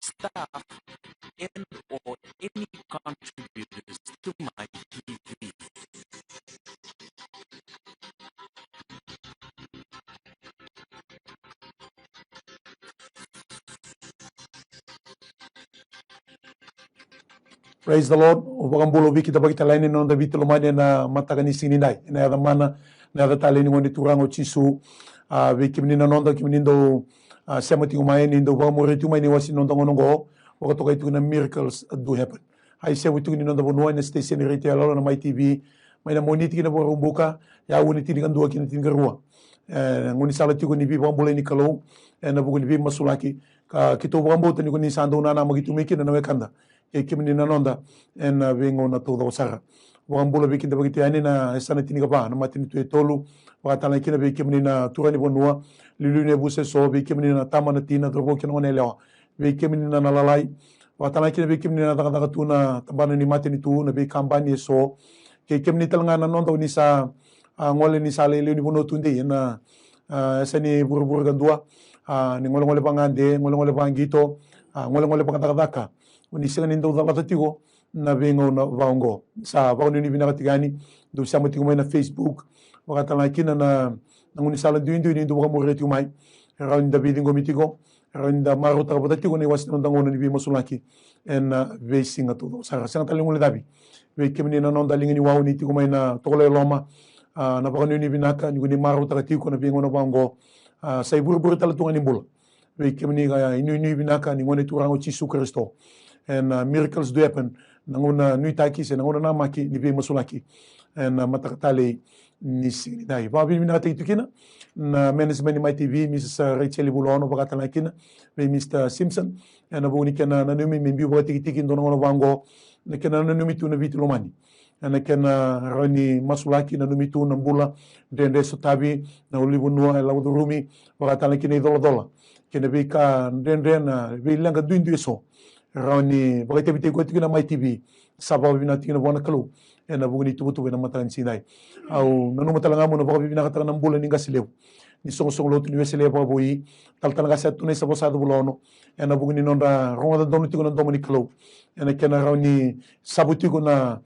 staff, and/or any contributors to MaiTV. Praise the Lord. Ubakambulo biki tabaki talaini no David lomani na matagani sinindai. Na yada mana na yada talini ngoni turango chisu. Biki menina nonda kimenindo sema tingu mai nindo ubakamuri tu mai ni wasi nonda ngonongo. Wakatoka itu na miracles do happen. Hai sema tu ni nonda bonua na station retail na MaiTV. Mai na moniti kina borumbuka ya uni tini dua kina tini garua. Ngoni sala tu ni bi bambule ni kalau na buku ni bi masulaki. Kita ubakambulo ni ngoni sando na magitu miki na wekanda. Kimini na nonda en vengo na todo sara wambula bikin da bagiti ani na sana tini ka na matini tu tolu wa tala kina be kimini na turani bonua lilu ne buse so be kimini na tamana tina drobo kina one lewa be kimini na lalai wa tala kina be kimini na daga tu na tambana ni matini tu na be kampanye so ke kimini talanga na nonda ni sa ngole ni sale lilu ni bono tunde na sani buru gandua ni ngole pangande ngole pangito ngole pangata uni singa nindo da latatigo na vengo na vaongo sa vaongo ni bina katigani do sama tigo mai na Facebook wakata na kina na nguni sala duindu ni do mo reti mai raunda bidingo mitigo raunda marota kapatatigo ni wasno ndango ni bi masulaki en ve singa todo sa singa talingule dabi ve kemni na nonda lingini wawo ni tigo mai na tole loma na vaongo ni binaka ni nguni marota katigo na vengo na vaongo sai buru talatunga ni bula ve kemni ga inu binaka ni ngone turango chisu Kristo and miracles do happen nanguna nuitaki se nanguna namaki ni be masulaki and matakatale ni sinidai babi mina tikina na management ni MaiTV Mrs. Rachel Bulono bakatala kina be Mr. Simpson and abuni kana na numi mimbi bati tiki ndono ngono bango na kana na numi tu na vitu lomani na kana rani masulaki na numi tu na mbula dende sotabi na ulibu nua la udurumi bakatala kina dola kena be ka dende na be langa duindu eso rauni bagay tabi ko tigina MaiTV sababu bina tigina bona kalu ena bugni tubutu na matan sinai au nanu matalanga mo na bagabi bina katanga nambulan ninga silew ni song lotu ni wesele ba boyi tal talanga sa tunay sa bosado bulono ena bugni nonda ronga donu tigona domini kalu ena kena rauni sabuti ko na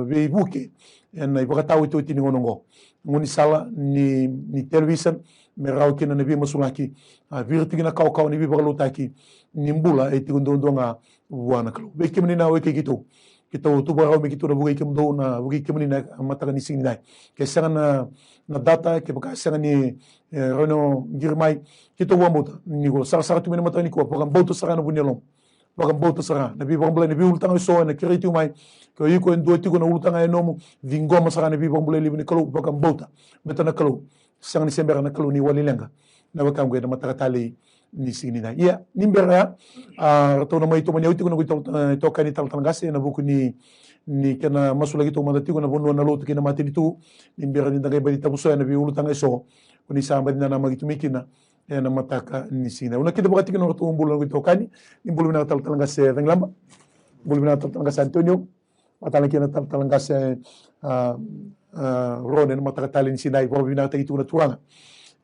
be buke ena ibagataw ito tiningonongo ngoni sala ni television me raw kina nabi masulaki virtigina kaw ni bi bagalutaki nimbula e tigondo nga wana klo be kimni na we kito tu baraw me kito na bugay kimdo na bugay kimni na mataga ni singinay ke sanga na data ke baka sanga ni rono girmay kito wamuta ni go sara tu me mata ni ko pagam boto sara na bunelom pagam boto sara na bi bambula ni bi ultang so na kiriti mai ko yiko ndo tigo na ultang ay nomo vingoma sara na bi bambula libni klo pagam bota meta na klo sanga ni sembera na klo ni walilenga na wakam go na mataga tali ni sinina ya nimbera to na mai to manya utiko na to kani tal talangase na buku ni kana masula gitu manda tiko na bono na lotu kina matini tu nimbera ni dangay bali tabuso na bi ulutang eso kuni samba na na magitu mikina na mataka ni sinina una kita bakati kino to umbulo gitu kani nimbulu na tal talangase venglamba bulu na tal talangase Antonio matala kina tal talangase ronen mataka talin sinai bo bina itu na turanga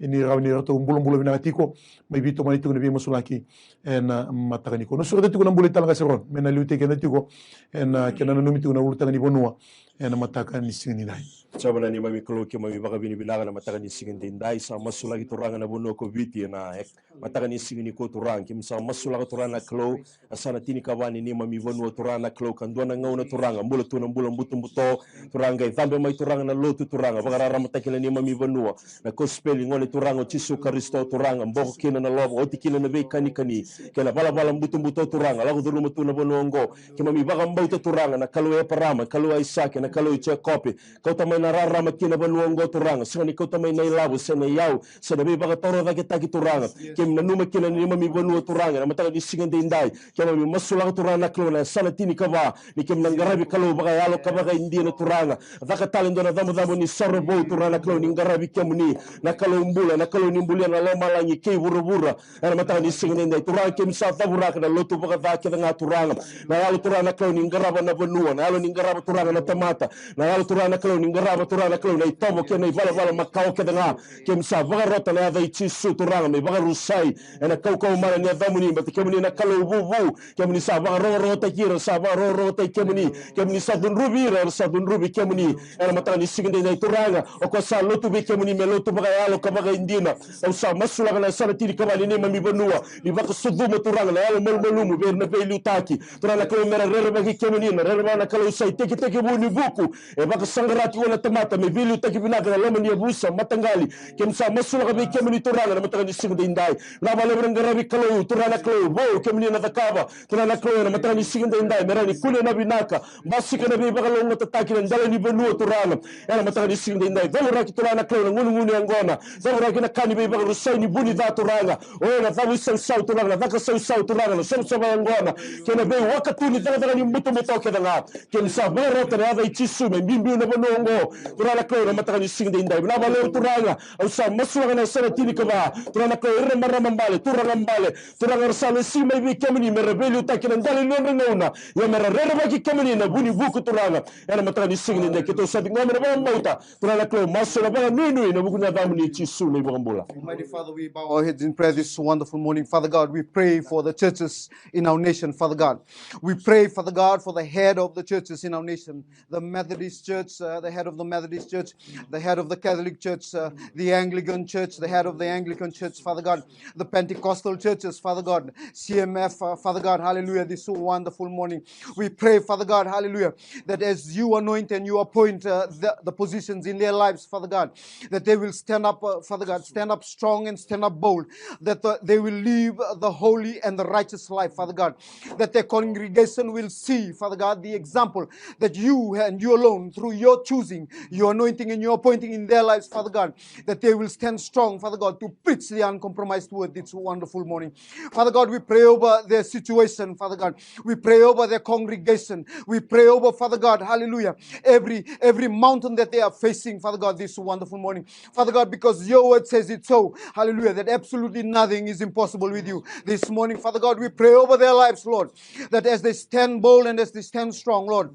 ini rawni rato umbulum binatiko may bito man ito na bi masulaki en matagani ko no sura tiko na bulit talaga seron mena lute kena tiko en kena no mito na ulutang ni bonua en matakan ni singinay sabana ni mami klo ke mami baka bini bilaga na matakan ni singindai sa masulaki turanga na bono ko viti na matakan ni singini ko turang kim sa masulaki turana klo asana tini kawani ni mami bonua turana klo kan dona ngau na turanga mulo tu na bulan butum buto turanga tambe mai turanga na lotu turanga baka ramatakila ni mami bonua na ko spelling ngole turanga chisu Kristo turanga mboko kina na lobo oti kina na be kani kena bala butum buto turanga lagu duru matu na bonongo kima mi baka mbauta turanga na kalo e parama kalo e isake na kalo e chekope kau tamai na rarama kina bonongo turanga singani kau tamai na ilabu sena yau sena be baka toro dake taki turanga kim na numa kina ni mami bonua turanga na mataka ni singande indai kema mi masula turanga klo na sana tini kava ni kim na ngarabi kalo baka yalo kabaka india na turanga daka talendo na damu ni sarbo turanga klo ni ngarabi kemu ni na kalo mbula na kalo nimbulia na loma langi kei burubura na mataka ni singande turanga kim sa taburaka na lotu baka dake na turanga na yalo turanga klo ni ngaraba na bonua na yalo ni ngaraba turanga na tamati tamata na ngalo turana klo ni ngarama turana klo na itomo ke na vala makao ke nga ke msa vaga rota na da ichisu turanga me vaga rusai na kau mara ni adamuni but ke muni na kalo vuvu ke muni sa vaga rota kira sa vaga rota ke muni sa dun rubi ke muni na matani siginde na turanga o ko sa lotu be ke muni me lotu vaga yalo ka vaga indina o sa masula na sana tiri ka ni mami banua ni vaga suvu turanga na yalo malmalumu be na be lutaki turana klo mera rere vaga ke muni na rere na kalo sai teke buni buku e vaga sangarati wala tamata me bilu teke binaga na lama ni abusa matangali ke msa masula ka be ke muni turanga na matani siginde indai na vale ngarabi kalo turana klo bo ke muni na takava turana klo na matani siginde indai mera ni kule na binaka basi ka na be vaga longa tataki na ndala ni banua turana na matani siginde indai vale turana klo na ngunu angona vale na kani be vaga rusai ni buni da turanga o na valu sau turanga na vaga sau turanga na sau angona ke na be wakatu ni daga ni muto ke danga ke msa vero tena ava ichisu me mbimbi na bonongo turana klo na matani siginde indai na vale turanga au sa masua na sana tini kava turana klo ire marama mbale turanga rasale si mai bi kemini me rebelio takina ndale nona ya me rere baki kemini na buni buku turanga ya na matani siginde indai ke to sa ngome na mauta turana klo masula ba nunu na buku na damu ni ichisu me bogambola. Almighty Father, we bow our heads in prayer this wonderful morning. Father God, we pray for the churches in our nation, Father God. We pray, Father God, for the head of the churches in our nation, the Methodist Church, the head of the Methodist Church, the head of the Catholic Church, the Anglican Church, the head of the Anglican Church, Father God, the Pentecostal churches, Father God, CMF, Father God, hallelujah, this wonderful morning. We pray, Father God, hallelujah, that as you anoint and you appoint the positions in their lives, Father God, that they will stand up, Father God, stand up strong and stand up bold, that they will live the holy and the righteous life, Father God, that their congregation will see, Father God, the example that you and you alone, through your choosing, your anointing and your appointing in their lives, Father God, that they will stand strong, Father God, to preach the uncompromised word this wonderful morning. Father God, we pray over their situation, Father God. We pray over their congregation. We pray over, Father God, hallelujah, every mountain that they are facing, Father God, this wonderful morning. Father God, because your word says it so, hallelujah, that absolutely nothing is impossible with you. This morning, Father God, we pray over their lives, Lord, that as they stand bold and as they stand strong, Lord,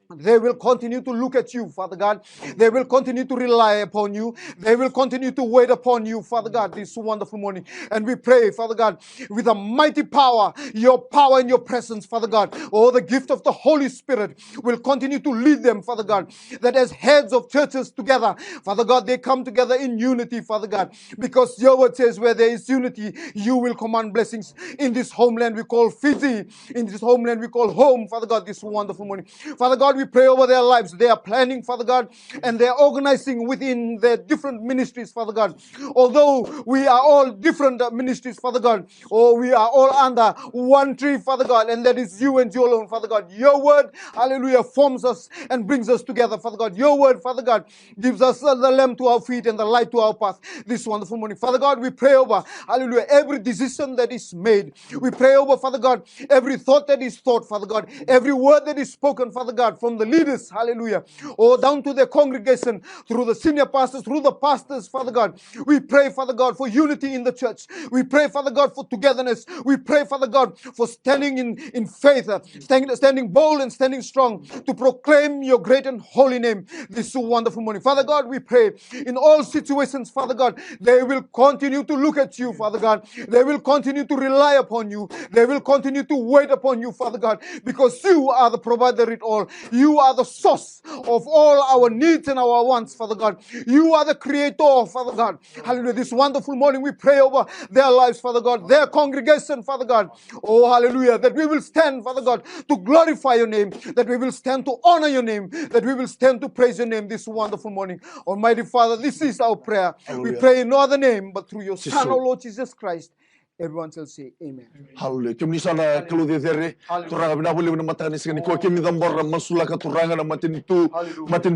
they will continue to look at you, Father God. They will continue to rely upon you. They will continue to wait upon you, Father God, this wonderful morning. And we pray, Father God, with a mighty power and your presence, Father God. Oh, the gift of the Holy Spirit will continue to lead them, Father God. That as heads of churches together, Father God, they come together in unity, Father God. Because your word says where there is unity, you will command blessings. In this homeland we call Fiji. In this homeland we call home, Father God, this wonderful morning. Father God, we pray over their lives. They are planning, Father God, and they are organizing within their different ministries, Father God. Although we are all different ministries, Father God, or we are all under one tree, Father God, and that is you and you alone, Father God. Your word, hallelujah, forms us and brings us together, Father God. Your word, Father God, gives us the lamp to our feet and the light to our path this wonderful morning. Father God, we pray over, hallelujah, every decision that is made. We pray over, Father God, every thought that is thought, Father God, every word that is spoken, Father God, from the leaders, hallelujah, or down to the congregation, through the senior pastors, through the pastors, Father God. We pray, Father God, for unity in the church. We pray, Father God, for togetherness. We pray, Father God, for standing in faith, standing bold and standing strong to proclaim your great and holy name this wonderful morning. Father God, we pray in all situations, Father God, they will continue to look at you, Father God. They will continue to rely upon you. They will continue to wait upon you, Father God, because you are the provider of it all. You are the source of all our needs and our wants, Father God. You are the creator, Father God. Hallelujah. This wonderful morning we pray over their lives, Father God, their congregation, Father God. Oh, hallelujah. That we will stand, Father God, to glorify your name, that we will stand to honor your name, that we will stand to praise your name this wonderful morning. Almighty Father, this is our prayer. Hallelujah. We pray in no other name but through your Son, Jesus. our Lord Jesus Christ. Everyone shall say amen. Hallelujah. Kami sana keludi dere turanga bina boleh bina matani segini ko kami dambor masula ka turanga na matin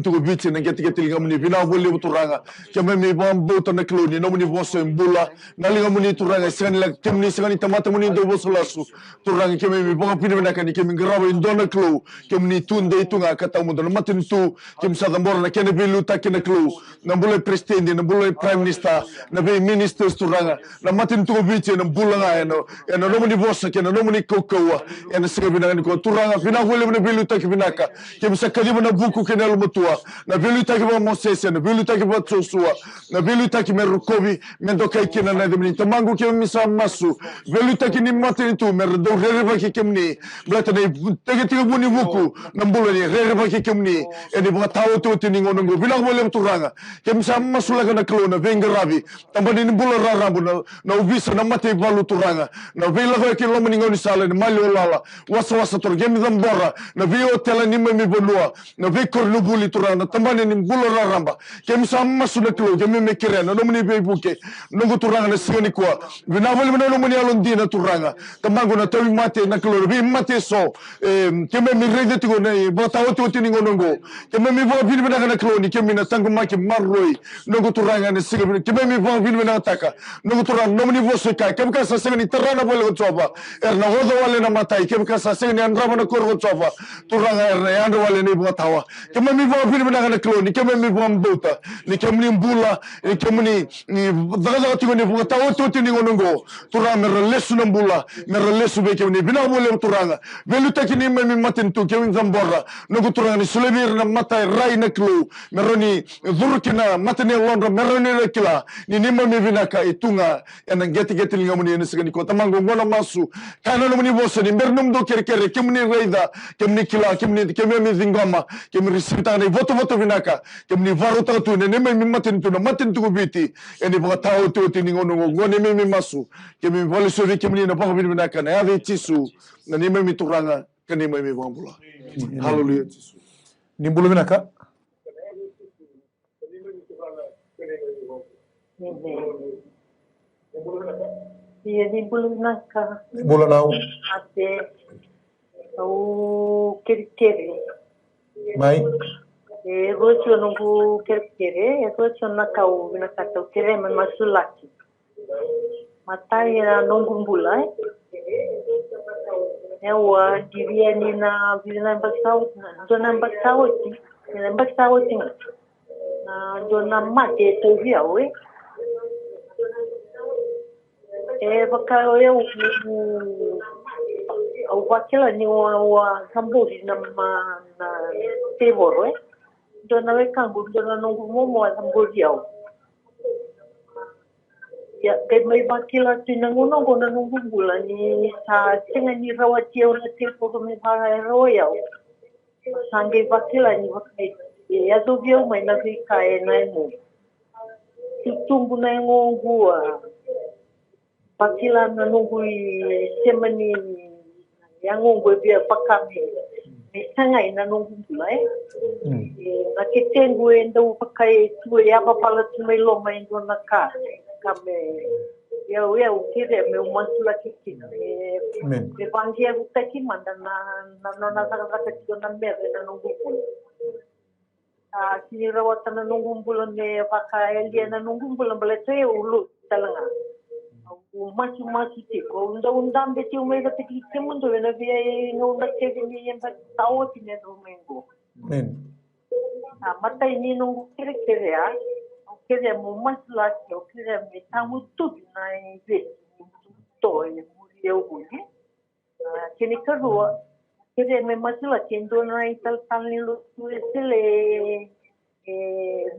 tu bici na geti ngamuni bina boleh turanga kami mi bambu to na keludi no muni boso embula na linga muni turanga segani la kami segani tamata muni do boso lasu turanga kami mi bonga pina bina kani kami grabo indona klo kami tunde itunga kata mundo na matin tu kami sa dambor na kene bilu takina klo na boleh presidente na boleh prime minister na be ministers turanga na matin tu bici na bulanga ena no muni vosa ke no muni kokoa ena sika binanga ko turanga vina wele na bilu taki binaka ke bisa kadiba na buku ke na lumatua na bilu taki ba Moses na bilu taki ba Joshua na bilu taki merukobi mendokai kina na demni tamangu ke misa masu bilu taki ni mate tu merdo rereba ke kemni blata na tege tege buni buku na mbula ni rereba ke kemni eni ba tawo to tini ngono vina wele turanga ke misa masu laga na klona venga rabi tambani ni bula rarabu na ubisa na mate balu turanga na vila ko ke lomani ngoni sala ni mali lala wasa tur gemi dambora na vi hotel ni me bonua na vi kornu buli turanga tambani ni bula raramba ke misa masu na klo gemi me kirena no mani be buke no turanga na sigani kwa vina wele no mani alondi na turanga tamango na tawi mate na klo vi mate so ke me mi rede tigo na bota oto tini ngonongo ke me mi vo vini na klo ni ke mi na tangu maki marroi no turanga na sigani ke me mi vo vini na taka no turanga no mani vo so kai ke ka sa sigani terana bole coba erna hodo wale na matai ke ka sa sigani andrama na korgo coba turanga erna yando wale ni botawa ke me mi vo vini na klo ni ke me mi vo mbota ni ke mi mbula ni ke mi ni daga tigo ni vo tawo to tini ngonongo turanga relesu na mbula me relesu be ke ni bina bole turanga velu takini me mi matin tu ke mi zambora no turanga ni sulebir na matai rai na klo meroni durkina matane londra meroni na kila ni nima mi vinaka itunga ena geti linga muni ene sigani ko tamango ngona masu kana no muni bosa ni mernum do kere kemni reida kemni kila kemni mi zingoma kemni risita ni voto vinaka kemni varuta tu ne nima mi matin tu na matin tu biti eni botao tu tini ngono ngone mi masu kemni vole sovi kemni na pa vinaka na ave tisu na nima mi turanga kanima mi vambula hallelujah tisu nimbulu vinaka Iya di bulan naka. Bulan nau. Ate au kiri. Mai. Rocho nunggu kiri. Rocho nakau nakatau kiri masulaki. Matai na nunggu bulai. Ewa divia ni na vila basau na dona basau ti. Na basau ti. Na dona mate tu via we. Baka eu au wakila ni wa kamburi na teboro dona we kangu dona nungu momo kamburi au ya ke mai wakila tinanguno gona nungu gula ni sa tinga ni rawati au na teboro me para royal sange wakila ni wakai ya do vio mai na vika e na mo tutumbu na ngogua pakila na nungui semani yang ngungui biar pakami sangai na nunggu bulai na kitengu endo pakai tu ya pala tu mai lo mai ndo na ka kame ya ukire me umasula kikina me bangia utaki manda na saka kito na mere na nunggu kini rawat na nunggu bulan me pakai dia na nunggu bulan bale tu ulu talanga masih tiko undang beti umai kata kita mundo na biaya ngunda kegi ni yang tahu tidak domengo. Mata ini nunggu kira ya, kira mau masalah, kira tamu tu binai beti to yang mulia ubuni. Kini kedua kira masalah cendo na ital ni lu sele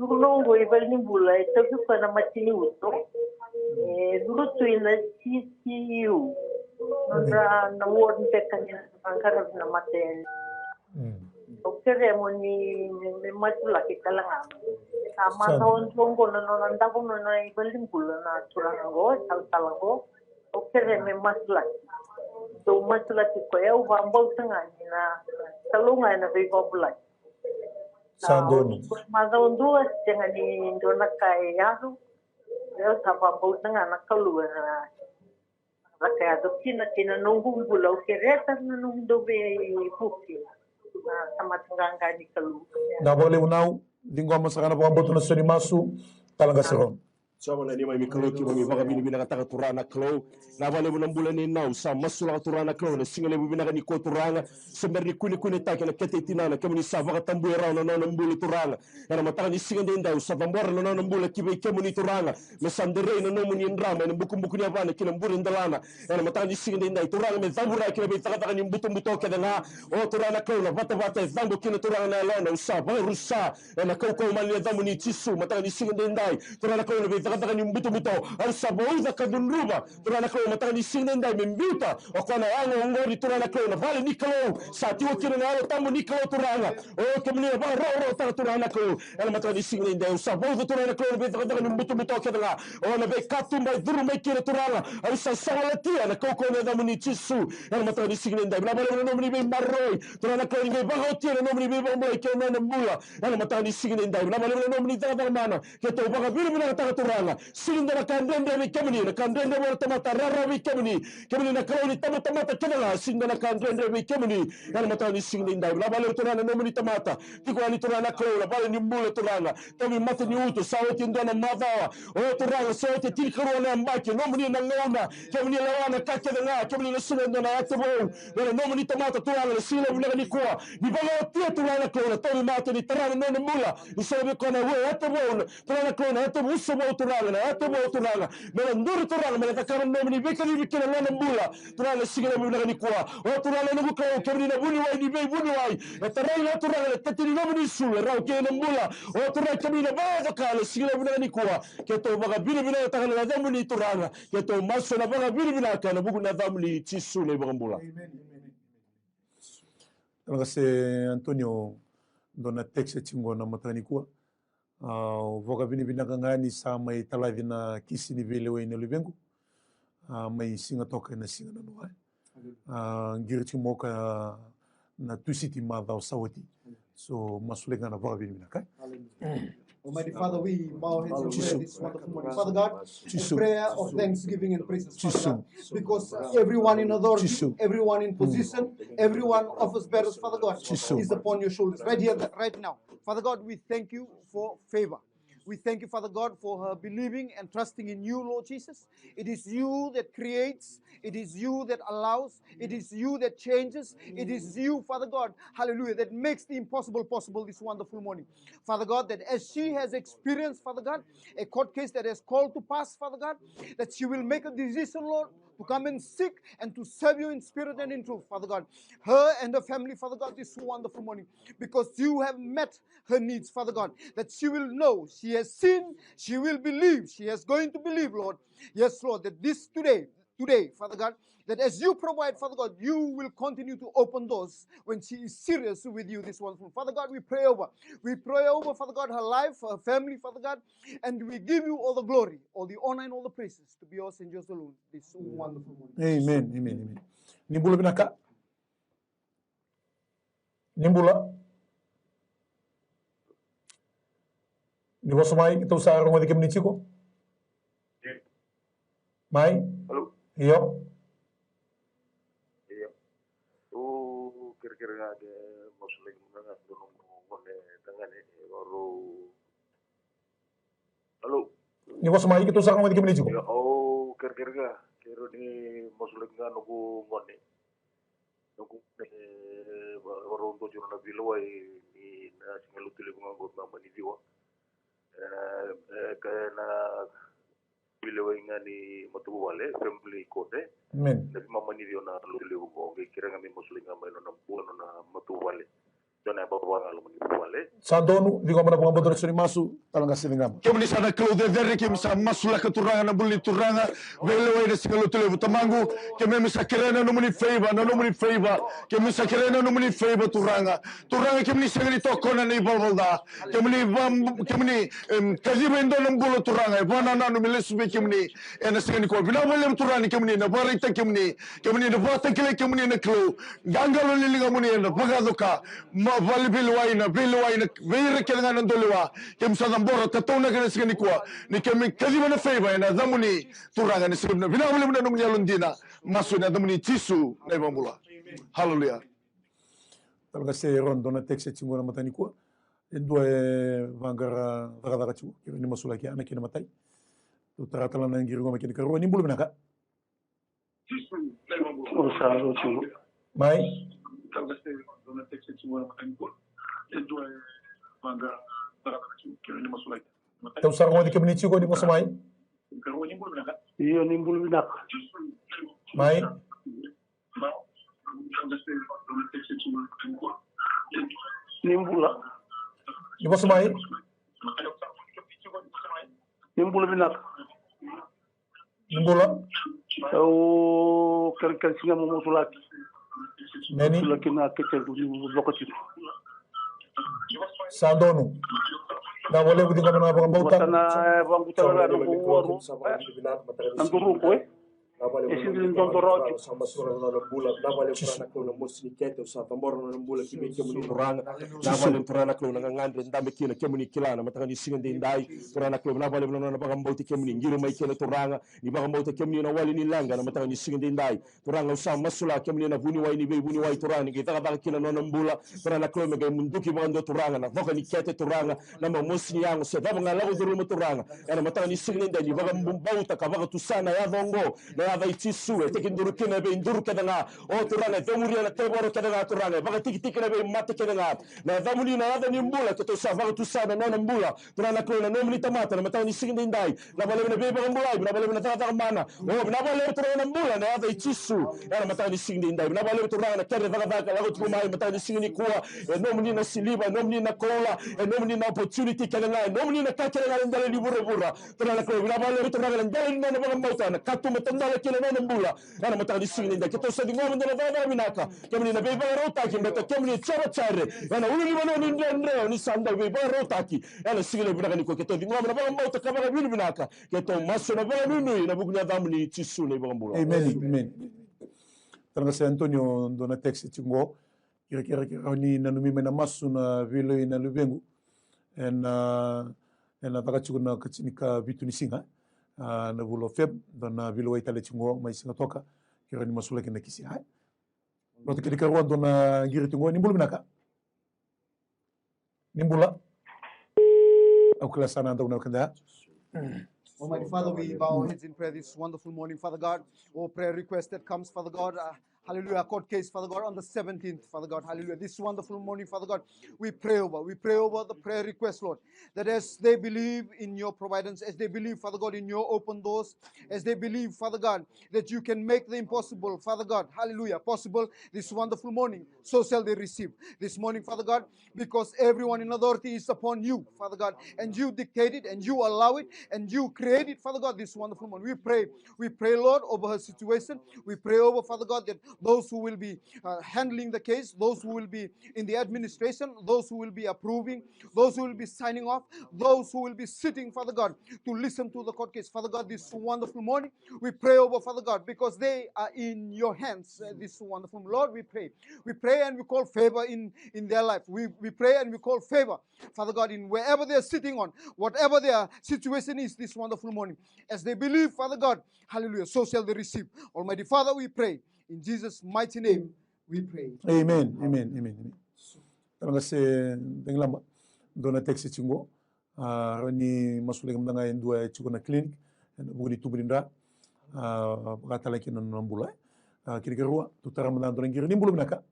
dulu nunggu ibal ni bulai tapi pada macam ni utuh. Dulu tu ina CCU, na ward tekan yang angkara na maten. Okey, moni masalah kita lang. Sama tahun tunggu na nanda ko na ibaling bulan na turango, talango. Okey, masalah. So masalah ko ya ubambol tengah na talungan na bibabulay. Sandon. Madon dua jangan di dona kaya tu. Eu estava voltando na calua na casa do Tina nunggu bulau kereta na nunggu be buki na sama tengah di calua. Na boleh unau dinggo masakana po amboto na soni masu talaga seron. Sama na ni mai mikaloki mai baga bini bina kata turana klo na vale bulan bulan ni nau sa masula turana klo na singale bina ni ko turanga sember ni kuni ta kena kete tinana kemuni sa vaga tambu era na na mbulu turanga era matanga ni singande ndau sa tambora na na mbulu kibe kemuni turanga me sandere na no muni ndrama na buku buku ni avana kila mburu ndalana era matanga ni singande ndai turanga me zambura kila be taka ni mbuto mbuto keda nga o turana klo na vata zambo kina turanga na lona usa va rusa na kau mali zambu ni tisu matanga ni singande ndai turana klo be taka ni mbuto mbuto al sabouza kadunruba turana klo matanga ni singande ndai me mbuta okona yango ngori turana klo na vale ni klo sa tiwo kina na tamu ni klo turanga o kemuni va ro taka turana klo ela matanga ni singande ndai usa bouza turana klo be taka ni mbuto mbuto keda o na be katu mai duru mai kina turanga al sa sawalatia na kau na zamu ni tisu ela matanga ni singande ndai na vale no mni be marroi turana klo ni be bagotia no mni be bombo kena na mula ela matanga ni singande ndai na vale no mni taka mana ke to baga biru bina taka turanga sinda na kandende mi kemuni na kandende wala tamata rara mi kemuni na kalo ni tamata kena sinda na kandende mi kemuni ela matanga ni singande ndai na vale turana no mni tamata tiko ni turana klo na vale ni mula turanga tami mata ni uto sawti ndona madawa o turanga sawti tilkaro na mbaki no mni na ngona kemuni lawana kakeda nga kemuni na sinda na atabo no mni tamata turanga sila bina ni kwa ni baga tia turana klo na tami mata ni tarana no mula ni sabe kona we atabo turana klo na atabo usabo turanga na atabo turanga mela nduri turanga mela takara no mni bekali bikira na mula turanga sigala bina ni kwa o turanga no klo kemuni na buni wai ni be buni wai tarai na turanga tatini no mni su ra ke na mula o turanga kemuni na baga kala sigala bina ni kwa ke to baga bina takala na zamuni turanga ke to maso na baga bina kana bugu na zamuni tisu le baga mula. Terima kasih Antonio dona tekse cingo na matani kuwa. Voka bini ngani sa mai talavi na kisi ni vile we lubengu. Mai singa toka na singa na noa. Ngiri moka na tusiti madha sawati. So masulega na voka bini kai. Almighty Father, we bow our heads in prayer this wonderful morning. Father God, a prayer of thanksgiving and praises, Father God, because everyone in authority, everyone in position, everyone offers battles, Father God, is upon your shoulders, right here, right now. Father God, we thank you for favor. We thank you, Father God, for her believing and trusting in you, Lord Jesus. It is you that creates. It is you that allows. It is you that changes. It is you, Father God, hallelujah, that makes the impossible possible this wonderful morning. Father God, that as she has experienced, Father God, a court case that has called to pass, Father God, that she will make a decision, Lord, to come and seek and to serve you in spirit and in truth, Father God. Her and her family, Father God, this wonderful morning, because you have met her needs, Father God, that she will know, she has seen, she will believe, she is going to believe, Lord. Yes, Lord, that this today, Father God, that as you provide, Father God, you will continue to open doors when she is serious with you this wonderful. Father God, we pray over, Father God, her life, her family, Father God, and we give you all the glory, all the honor, and all the praises to be yours and yours alone this wonderful morning. Amen, amen, amen. Nimbula binaka. Nimbula. Ni boss mai kita usaha rumah di kemini ciko. Mai. Halo. Iyo. Iya. Kira-kira ada muslim dengan dunung ngone tangane baru. Halo. Ni boss mai kita usaha rumah di kemini ciko. Ya, kira-kira ni muslim dengan nugu ngone. Nugu baru untuk jurna bilawai ni na singalu tili ngangot nama ni diwa. Kena bilawai ngani matuwale family kote. Amen. Nabi mama ni diwa na luli ugo kira ngami muslim ngama ino na buwan na matuwale. Jona bawa ngalo matuwale. Sadonu digo mana bunga bodor suri masu talanga siningam. Kemuni sana kelo de verre kemi sa masula keturanga na buli turanga vele wai de singalo tele tamangu kemi sa kirena no muni favor kemi sa kirena no muni favor turanga kemi sangani tokona ni balbalda kemi kajiba indo no bulo turanga bana na no milesu be kemi ena sangani ko bina wale turani kemi na barita kemi na bata kele kemi na kelo gangalo lilinga muni na bagadoka ma valbil waina veire kelanga nandolewa kemi sa dambora tatona kana sigani kwa ni kemi kajiba na favor na zamuni turanga ni sigana bina wale muna nungnya lundina masu na zamuni tisu na ibambula hallelujah talanga se ron dona tekse chingona matani kwa endua vangara daga chiu kira ni masula ki ana kina matai tu taratala na ngiri ngoma kini karua ni bulu binaka mai tau sar ngodi kemini chiko di mosamai iyo ni bulu binaka mai nimbula di mosamai nimbula binaka nimbula o kan singa mo sulaki neni sulaki na ketel du lokati sandonu na wale budi ngama na bangauta watana bangu tawala no waru anduru ko esin don doroti sama sura na bula na vale prana ko na mosni kete sa tamboro na bula ki ke muni turanga na vale prana ko na ngandre ndambe kina ke muni kilana mataka ni singende ndai prana ko na vale na bagambauti ke muni ngiro mai kena turanga ni bagambauti ke muni na wali ni langa na mataka ni singende ndai turanga sa masula ke muni na buni wai ni be buni wai turanga ki taka kina na mbula prana ko me ga munduki bando turanga na voka ni kete turanga na mosni yango se daba ngala ko duru turanga na mataka ni singende ndai ni bagambauta ka baga tusana ya vongo na vai tisu te kinduru kina be induru kadanga o turana demuri na teboro kadanga turana baga tiki tiki na be mate kadanga na damuli na ada nimbula to sa baga tu sa na mbula turana ko na nomni tamata na matani singinde ndai na bale na be baga mbula na bale na tata mana o na bale turana mbula na ada tisu na matani singinde ndai na bale turana kere baga baga lago tu mai matani singinde kuwa nomni na siliba nomni na kola nomni na opportunity kadanga nomni na kakela ndale libura bura turana ko na bale turana ndale na baga mbauta na katu matandala kila na mbula ana matani singinde ndai to sa dingo ndala baba minaka kemni na be baga rota kimbe kemni chara chare ana uli mano ni ndre ni sanda be baga rota ki ana singile binaka ni ko keto dingo na baga mbauta kabara bini binaka keto maso na baga nunu na bugunya damu ni tisu na baga mbula amen amen tanga se Antonio dona text tingo kira ni nanumi mena masu na vilo ina lubengu en taka chukuna kachinika vitu ni singa na bulo feb dona vilo itale tingo mai singa toka kira ni masula kina kisi hai lote kiri karuan dona giri tingo ni bulu binaka ni bula au kila sana dona kanda. Almighty Father, we bow our heads in prayer this wonderful morning, Father God. Oh, prayer request that comes, Father God. Hallelujah, court case, Father God, on the 17th, Father God. Hallelujah. This wonderful morning, Father God, we pray over the prayer request, Lord, that as they believe in your providence, as they believe, Father God, in your open doors, as they believe, Father God, that you can make the impossible, Father God, hallelujah, possible this wonderful morning, so shall they receive this morning, Father God, because everyone in authority is upon you, Father God, and you dictate it, and you allow it, and you create it, Father God, this wonderful morning. We pray, Lord, over her situation. We pray over, Father God, that those who will be handling the case, those who will be in the administration, those who will be approving, those who will be signing off, those who will be sitting, Father God, to listen to the court case. Father God, this wonderful morning, we pray over, Father God, because they are in your hands this wonderful. Lord, we pray and we call favor in their life. We pray and we call favor, Father God, in wherever they are sitting on, whatever their situation is this wonderful morning. As they believe, Father God, hallelujah, so shall they receive. Almighty Father, we pray. In Jesus' mighty name, we pray. Amen. Talaga se denglama dona text chingo rani masule ngamdanga endua chuko na clinic buguni tubrinda bakatala kina nambula kirigerua tutara mna dona ngiri nimbulu binaka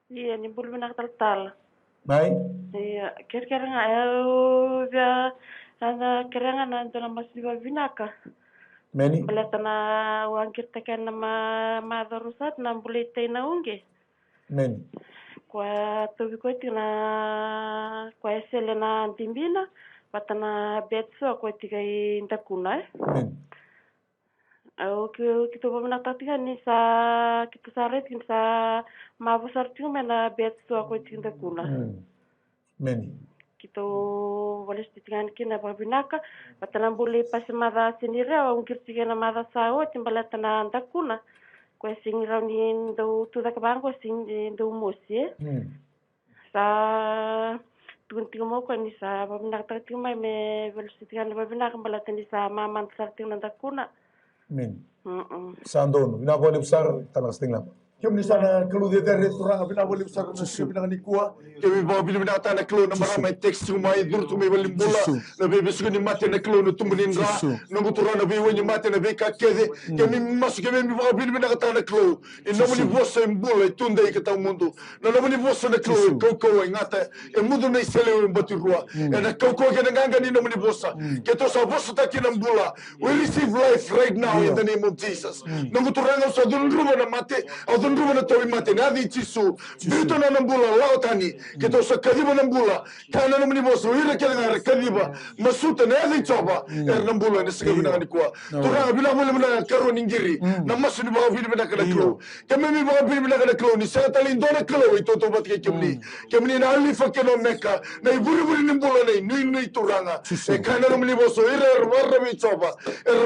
iya nimbulu binaka tal bai iya kira nga eu via ana kira na dona masliba binaka meni belatana wangkir tekan ma darusat na bulite na unge meni kwa tobi ko tina kwa selena timbina patana betso ko tigai ndakuna meni au kita pernah tatihan ni sa kita saret ni sa mabusar tu mena betso ko tigai ndakuna meni kita boleh setingan kina babinaka patana boleh pas mada sendiri au ngir na mada sao timbalatana ndakuna ko sing raunin do tu da kabang ko sing do mosie sa tunting mo ko ni sa babinaka ting mai me velositingan babinaka balatan ni sa maman sarting ndakuna min sandono ina ko ni besar tanang stinglam Kami sana kalau dia dari turang abina boleh besar kami bina ni kuah. Kami bawa bila bina tanah kelo nama ramai teks cuma idur tu mebeli bola. Nabi besok ni mati nak kelo nu tumbuhin ra. Nunggu turang nabi wenye mati nabi kakede. Kami masuk kami bawa bila bina tanah kelo. Namu ni bosa bola tunda ikata mundo. Namu ni bosa nak kelo kau ingata. Mundo na isele batu rua. Na kau kena nganga ni namu ni bosa. Kita sa bosa tak kena bola. We receive life right now in the name of Jesus. Nunggu turang sa dun rumah na mati. Adun rumah na tawi mati. Nadi cisu. Bito na nambula lautani. Kita sa kadiba nambula. Kana namu ni bosa. Ira kena ngara kadiba. Masuta nadi coba. Nambula ni segabi na ni kuah. Turang bila boleh bina karo ninggiri. Namasu ni bawa bila bina kena kelo. Kami mi bawa bila bina kena kelo ni. Saya talin dona kelo itu tu bat kemni. Kemni na ali fakeno meka. Na iburi nimbula na nui turanga. Kana namu ni bosa. Ira warra mi coba.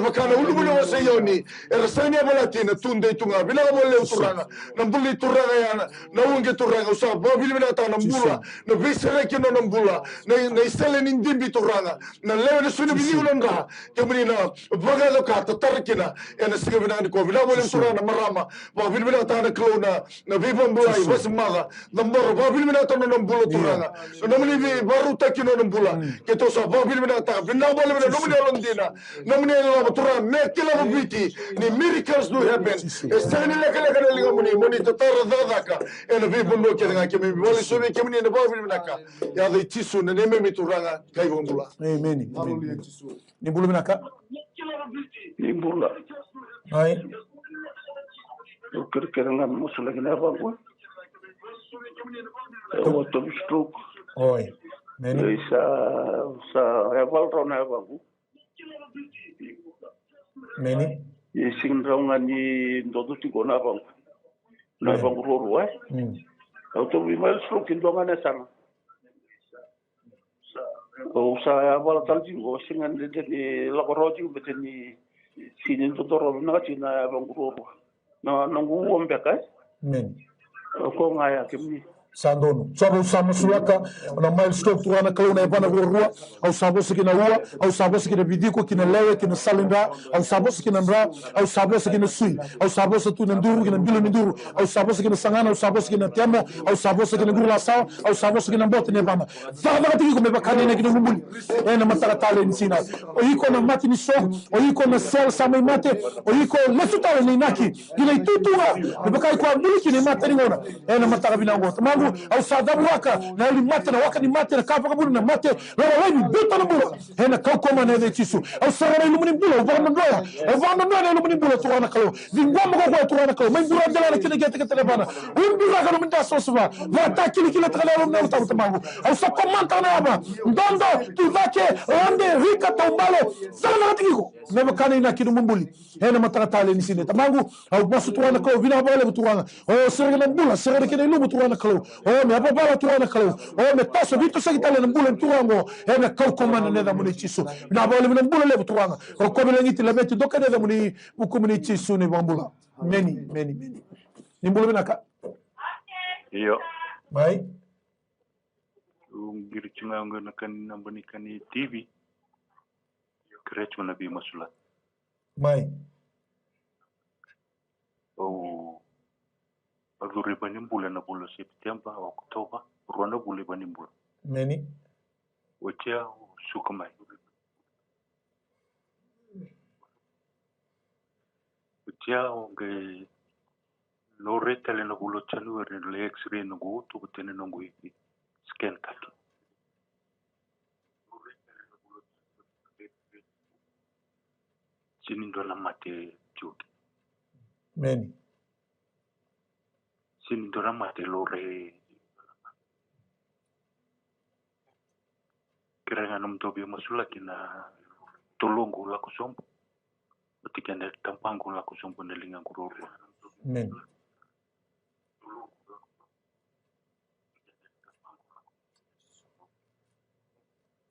Bakana ulu bina wasa yoni. Sanya balatina tunde tunga. Bila boleh turanga. Nambuli turanga yana. Na unge turanga. Usa bawa bila bina ta nambula. Na bisere kino nambula. Na isele nindimbi turanga. Na lewe na suni bini ulanga. Kemni na bagado ka tatarkina. Na siga bina ni ko. Bila boleh turanga marama. Bawa bila bina ta na klo na viva mbulai. Bas maga. Namboro bawa bila bina ta nambula turanga. Namuni baru takino nambula. Kita usa bawa bila bina ta. Bina boleh bina namuni alondina. Namuni alama turanga. Mekila mabiti. Ni miracles do happen. Estani leka na linga muni tatara dadaka. Na viva mbo kia nga kemi wali sobe kemi ni bawa bila bina ka. Ya dai tisu na neme mi turanga kai mbula. Amen. Ni bulu bina ka? Ni bula. Hai. Kira-kira nga musulah kena apa pun. Waktu stroke. Oi. Meni. Sa hebat rona apa pun. Meni. Sing raungan ni dodo tigo na bang. Na bang roro Auto bimal stroke indongan sana. Sa wala talji go singan de laboroji beteni sinin to toro na china bang roro. Na ngu ombe kai. Men. Ko ngaya kimni. Sandono. Sabu sama sulaka na milestone tu ana kalau na ipana rua au sabo sikina ua au sabo sikina bidiko kina lewe kina salinda au sabo sikina mbra au sabo sikina sui au sabo situ nduru kina bilo nduru au sabo sikina sangana au sabo sikina tiamo au sabo sikina guru la sao au sabo sikina mbote ne bana zaba tiki ko meba kanene kina mumbuli na mataka tale ni sina o iko na mati ni so o iko na sel sama mate o iko lesu tale ni naki kina itutua meba kai kwa mbuli kina mate ni ngona na mataka binango tamangu au sadabu waka na ili mate na waka ni mate na kapa kabulu na mate lawa wani bita na bula hena kaukoma na eze tisu au sara na ilumuni bula uvara mandoya uvara mandoya na ilumuni bula tuwana kalau vingwama kwa tuwana kalau main bula jala na kine gete kete bana umbira kanu minda soswa vata kili kile takale alumna utamu tamangu au sakomanta na yaba ndondo tuzake rande rika taumbale zana natikiko nema kane ina kinu mumbuli hena matakatale ni sine tamangu au masu tuwana kalau vina bale tuwana o sirga na bula sirga kine ilumu tuwana kalau me apa bala tuana kalau me taso vito sa kitale na mbula tuango me kau komana neda muni chisu na bole na mbula le tuanga o ko me ngiti la meti doka neda muni uku muni chisu ni bambula meni ni mbula binaka iyo mai ngiri chunga ngana kan nambani kan TV krechu na bi masula mai Agure banimbula na bulan September, Oktober, Rwanda bule banimbula. Meni. Wachia sukamai. Wachia onge lore tele na bulo chalu le X-ray na go to butene na go scan kaki. Sinindo na mate chuki. Meni. Sinindora mate lore kiranga nam tobi masula kina tolongo la kusombo utikende tampango la kusombo nelinga kururu men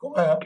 Kaya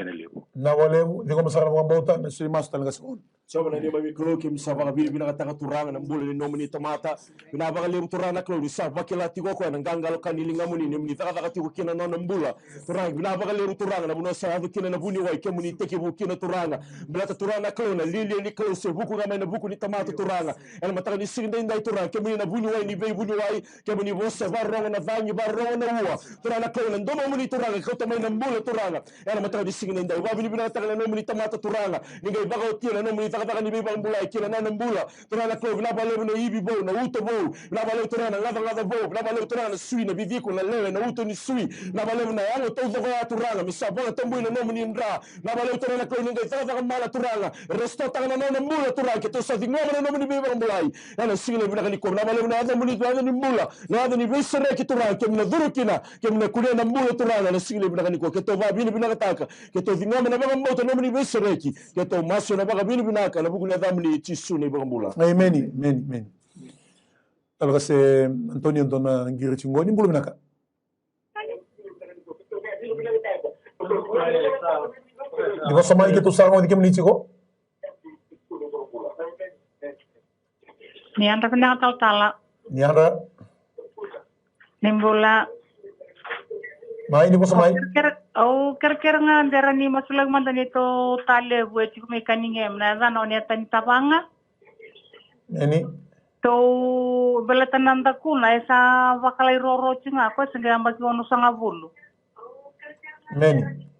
na wale ni ko masarap ang bauta na si Master nga sakon Soba na ni mami klo kim sa baka bili bina kata turanga ng bula ni nomini tomata bina baka liru turana klo sa baka lati ko ng gangalo kanilinga muni ni muni taka tigo kina no ng bula turanga bina baka liru turanga na buno sa ado kina na buni wai ke muni teki bu kina turanga bina ta turana klo na lili ni klo se buku na na buku ni tomata turanga ela mataka ni sinda indai turanga ke muni na buni wai ni bei buni wai ke muni bosa barronga na vangi barronga na ua turana klo na ndomo muni turanga ko tamai na bula turanga ela mataka ni sinda indai wa bini bina taka na nomini tomata turanga ningai baka kina nomini taka ni bang bulai kila na nambula turana ko na bale no ibi bo na uto bo na bale turana ngada bo na bale turana sui na biviko na lewe na uto ni sui na bale na yango to zo ya turanga misa bona tombo na no muni ndra na bale turana ko ninga tata mala turanga resto tanga na nambula turanga ke to sa dingo na no muni bang bulai na sile bina ni ko na bale na ada muni na ni mbula na ada ni besere ki turanga ke na durukina ke na kunia nambula turanga na sile bina ni ko ke to ba bini bina taka ke to dingo na bang moto no muni besere ki ke to maso na bang bini bina ka na buku Amen, amen. Talaga si Antonio doon na ngiri chingo ni bulu naka. Di ba sama ikito sa ako di kami nichiko? Nianda kena tala. Nianda. Nimbula. Mai ni mo samai. Kira-kira nga dera ni masulag man nito tale buat ko may kaningem na no ni tan tabanga. Ini. To belatan nanda kuna esa bakalai roro chinga ko senga mbaki ono sanga bulu. Meni.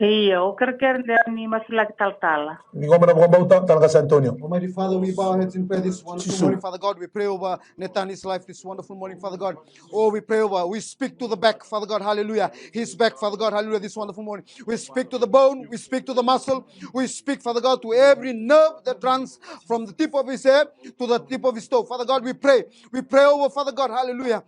Iyo, kira-kira dera ni masulag tal-tala. Ni ko man bauta talaga sa Antonio. Almighty Father, we bow our heads in prayer this wonderful morning, Father God. We pray over Netani's life this wonderful morning, Father God. Oh, we pray over, we speak to the back, Father God, hallelujah. His back, Father God, hallelujah, this wonderful morning. We speak to the bone, we speak to the muscle, we speak, Father God, to every nerve that runs from the tip of his head to the tip of his toe. Father God, we pray over, Father God, hallelujah,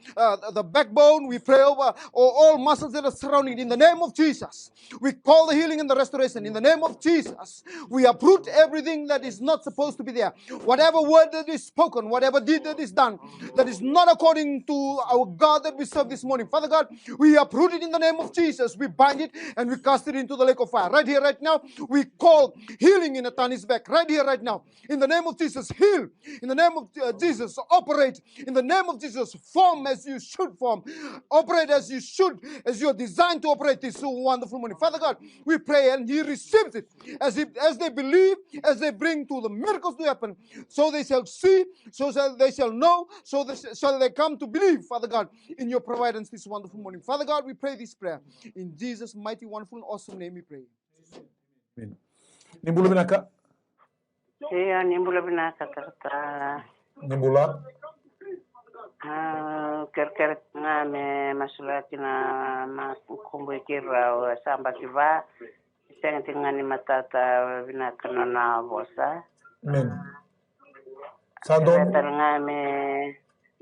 the backbone, we pray over all muscles that are surrounding it. In the name of Jesus, we call the healing and the restoration. In the name of Jesus, we uproot everything that is not supposed to be there. Whatever word that is spoken, whatever deed that is done, that is not according to our God that we serve this morning. Father God, we uproot it in the name of Jesus. We bind it and we cast it into the lake of fire. Right here, right now, we call healing in Natani's back. Right here, right now. In the name of Jesus, heal. In the name of Jesus, operate. In the name of Jesus, form as you should form. Operate as you should, as you're designed to operate this wonderful morning. Father God, we pray and he receives it as they believe, as they bring to the miracles to happen, so they shall see, so they shall know, so shall they come to believe, Father God, in your providence this wonderful morning. Father God, we pray this prayer in Jesus' mighty, wonderful, and awesome name we pray. Amen. Nimbula binaka? Iya, nimbula binaka kata. Nimbula? Ker-ker ngame masulati na makumbu ikira samba kiva. Tingani matata binaka na bosa. Amen. Sandon. Ngame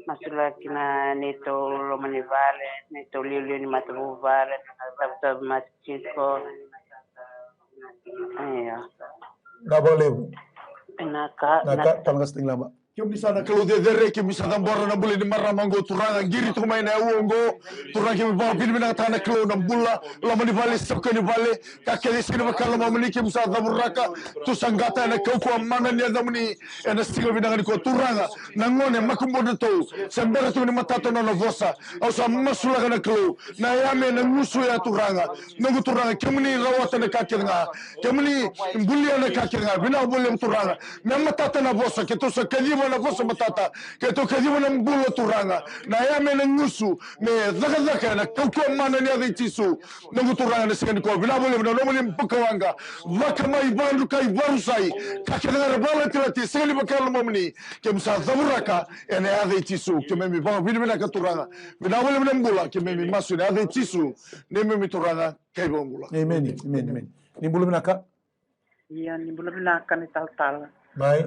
masulati na nito lomani vale, nito liuli ni matabu vale, tabu matchiko. Iya. Nabalew. Naka talaga sa tinglama. Kyo misana kalau de dere kyo misana bora na buli ni maramango turanga giri to mai na uongo turanga kyo ba pili na tana klo na bulla la mani vale sokko ni vale ka kele sini bakala ma mani kyo misana buraka tu sangata na kau ko mana ni da mani ena stigo bina ni ko turanga na ngone makumbo de to sembera tu ni matato na vosa au sa masula kana klo na yame na ngusu ya turanga nungu turanga kyo mani rawata na kakenga kyo mani bulli na kakenga bina bulli turanga na matata na vosa ke to sa kadibo na vosa matata ke to kadibo na mbulo turanga na yame na ngusu me zaka na kauko mana ni adi tisu nungu turanga na sikani ko bila bole na nomali mpakawanga vaka mai bandu kai varusai kakena rabala tilati sikali bakala momni ke musa zaburaka ene adi tisu ke memi ba bila ka turanga bila bole na mbula ke memi masu na adi tisu ne memi turanga kai bongula. Amen. Ni bulu binaka? Iya, ni bulu binaka ni tal-tal. Mai.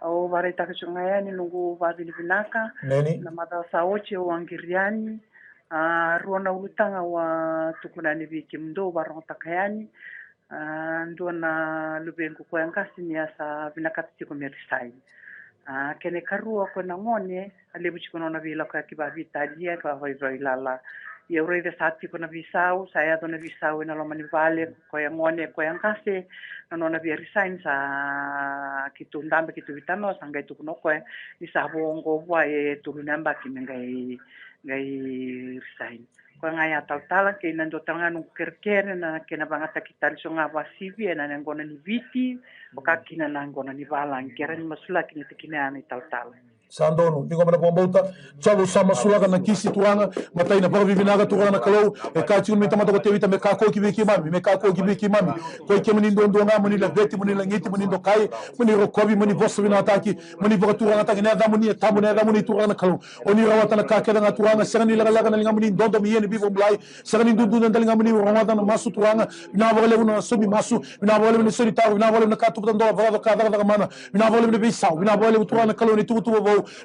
Au vareta kachungaya ni nungu vavili vinaka na madasa oche wangiriani ruona ulutanga wa tukunani viki mdo varonta kayani ndo na lubengu kwa ngasi ni asa vinaka tiko merisai kene karua kwa ngone alebu chikono na vila kwa kibavita dia kwa vailala ia ure de sati ko na visau saya do na visau ina lo mani vale ko ya ngone ko yang kase no na via resign sa kitu ndambe kitu vitano sanga itu kuno ko ni sa bongo wa e tu namba ki ngai resign ko ngai atal ke na do tanga no kerker na ke na bangata kita so nga wa CV na ngona ni viti o ka kina na ngona ni vala ngera ni masula kini tikina ani tal Sandono, ningo mana pambauta, chalo sama sulaga na kisi turanga, matai na vinaga turanga na kalau, e kati un mitama to tevita me kako ki biki mami, me kako ki biki mami, ko ke mani ndo nga mani la veti mani la ngiti mani ndo kai, mani rokobi mani bossa vina ataki, mani voga turanga ataki na damuni tamu na damuni turanga na kalau, oni rawata na kake na turanga, serani laga na linga mani ndo mi yeni bivo mlai, serani ndu na linga mani rawata na masu turanga, bina vole na sobi masu, bina vole na solitario, bina vole na katu ndo vada kada mana, bina vole na bisau, bina vole turanga na kalau ni tutu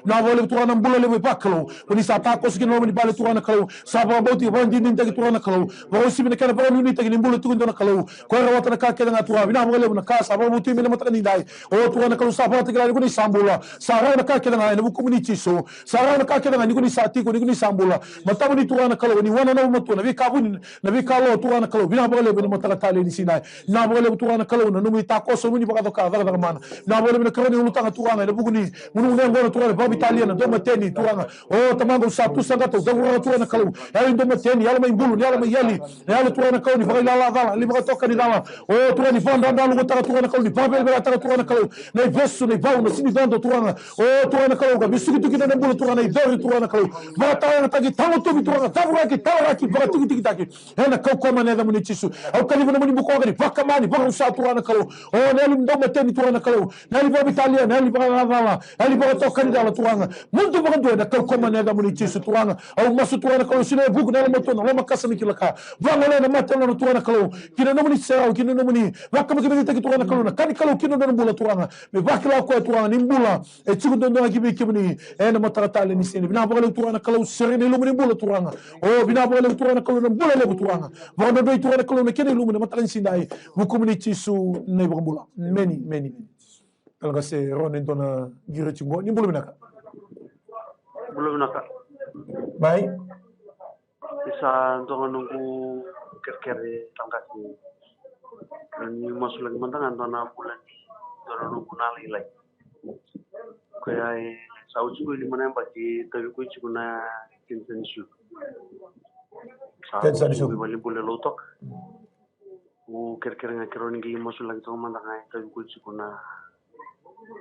na vole turana mbula le bakalo oni sa pa ko sikino ni bale turana kalau sa ba bauti ba ndi ndi turana kalau ba osi bine kana ba ni tagi ni mbula tundo na kalau ko ra wata na ka keda na tua bina vole na ka sa ba bauti mine mata ni dai o turana kalau sa ba tagi ni sambula sa ra na ka keda na ni komuniti so sa ra na ka keda ni ni sa ti ko ni sambula mata ni turana kalau ni wana na matu na vi ka buni na vi ka lo turana kalau bina vole ni mata tale ni sinai na vole turana kalau na numi ta ko so ni ba ka da mana na vole ni ka ni utanga turana na buguni munu ngona turana ba italiana do mateni turanga o tamango satu sagato da ngora turana kalau ya do mateni ya mai bulu ya mai yali ya turana kalau ni vai la dala li toka ni dala o turani vanda ndalu gota turana kalau ni babel bela turana kalau na vesso ni vau na sini dando turanga o turana kalau ga bisu gitu kita bulu turana i dori turana kalau mata na tagi tango to turana tavura ki tawra ki ba tigi tigi taki ena kau koma na da munichisu au kali vona muni buko ga ni vaka mani vaka usa turana kalau o na li ndo mateni turana kalau na li ba italiana na li ba la dala na li ba toka ni dala turanga muito bando da kau koma na da munichisu turanga au masu turana kalau sine buku na moto na lama kasa mikilaka vanga na mata na turana kalau kina no muni serau kina no muni vaka makibita taki turana kalau na kani kalau kina no bula turanga me vakila ko turanga ni bula e chiku ndo na kibi kibni e na matata le ni sine bina bala turana kalau serene lu muni bula turanga o bina bala turana kalau na bula le turanga vanga do turana kalau na kene lu muni matala ni sindai buku munichisu ne bula many kalga se ronen dona gira chingo ni bulu binaka mai isa ndonga nunggu kerkere tangkasi ni masuk lagi mantangan dona bulan dona nunggu nali lagi kaya sau ciku di mana bagi tapi ku ciku na kinsensu sau ciku bali boleh lotok ku kerkere ngakiron gi masuk lagi dona mantangan tapi ku ciku na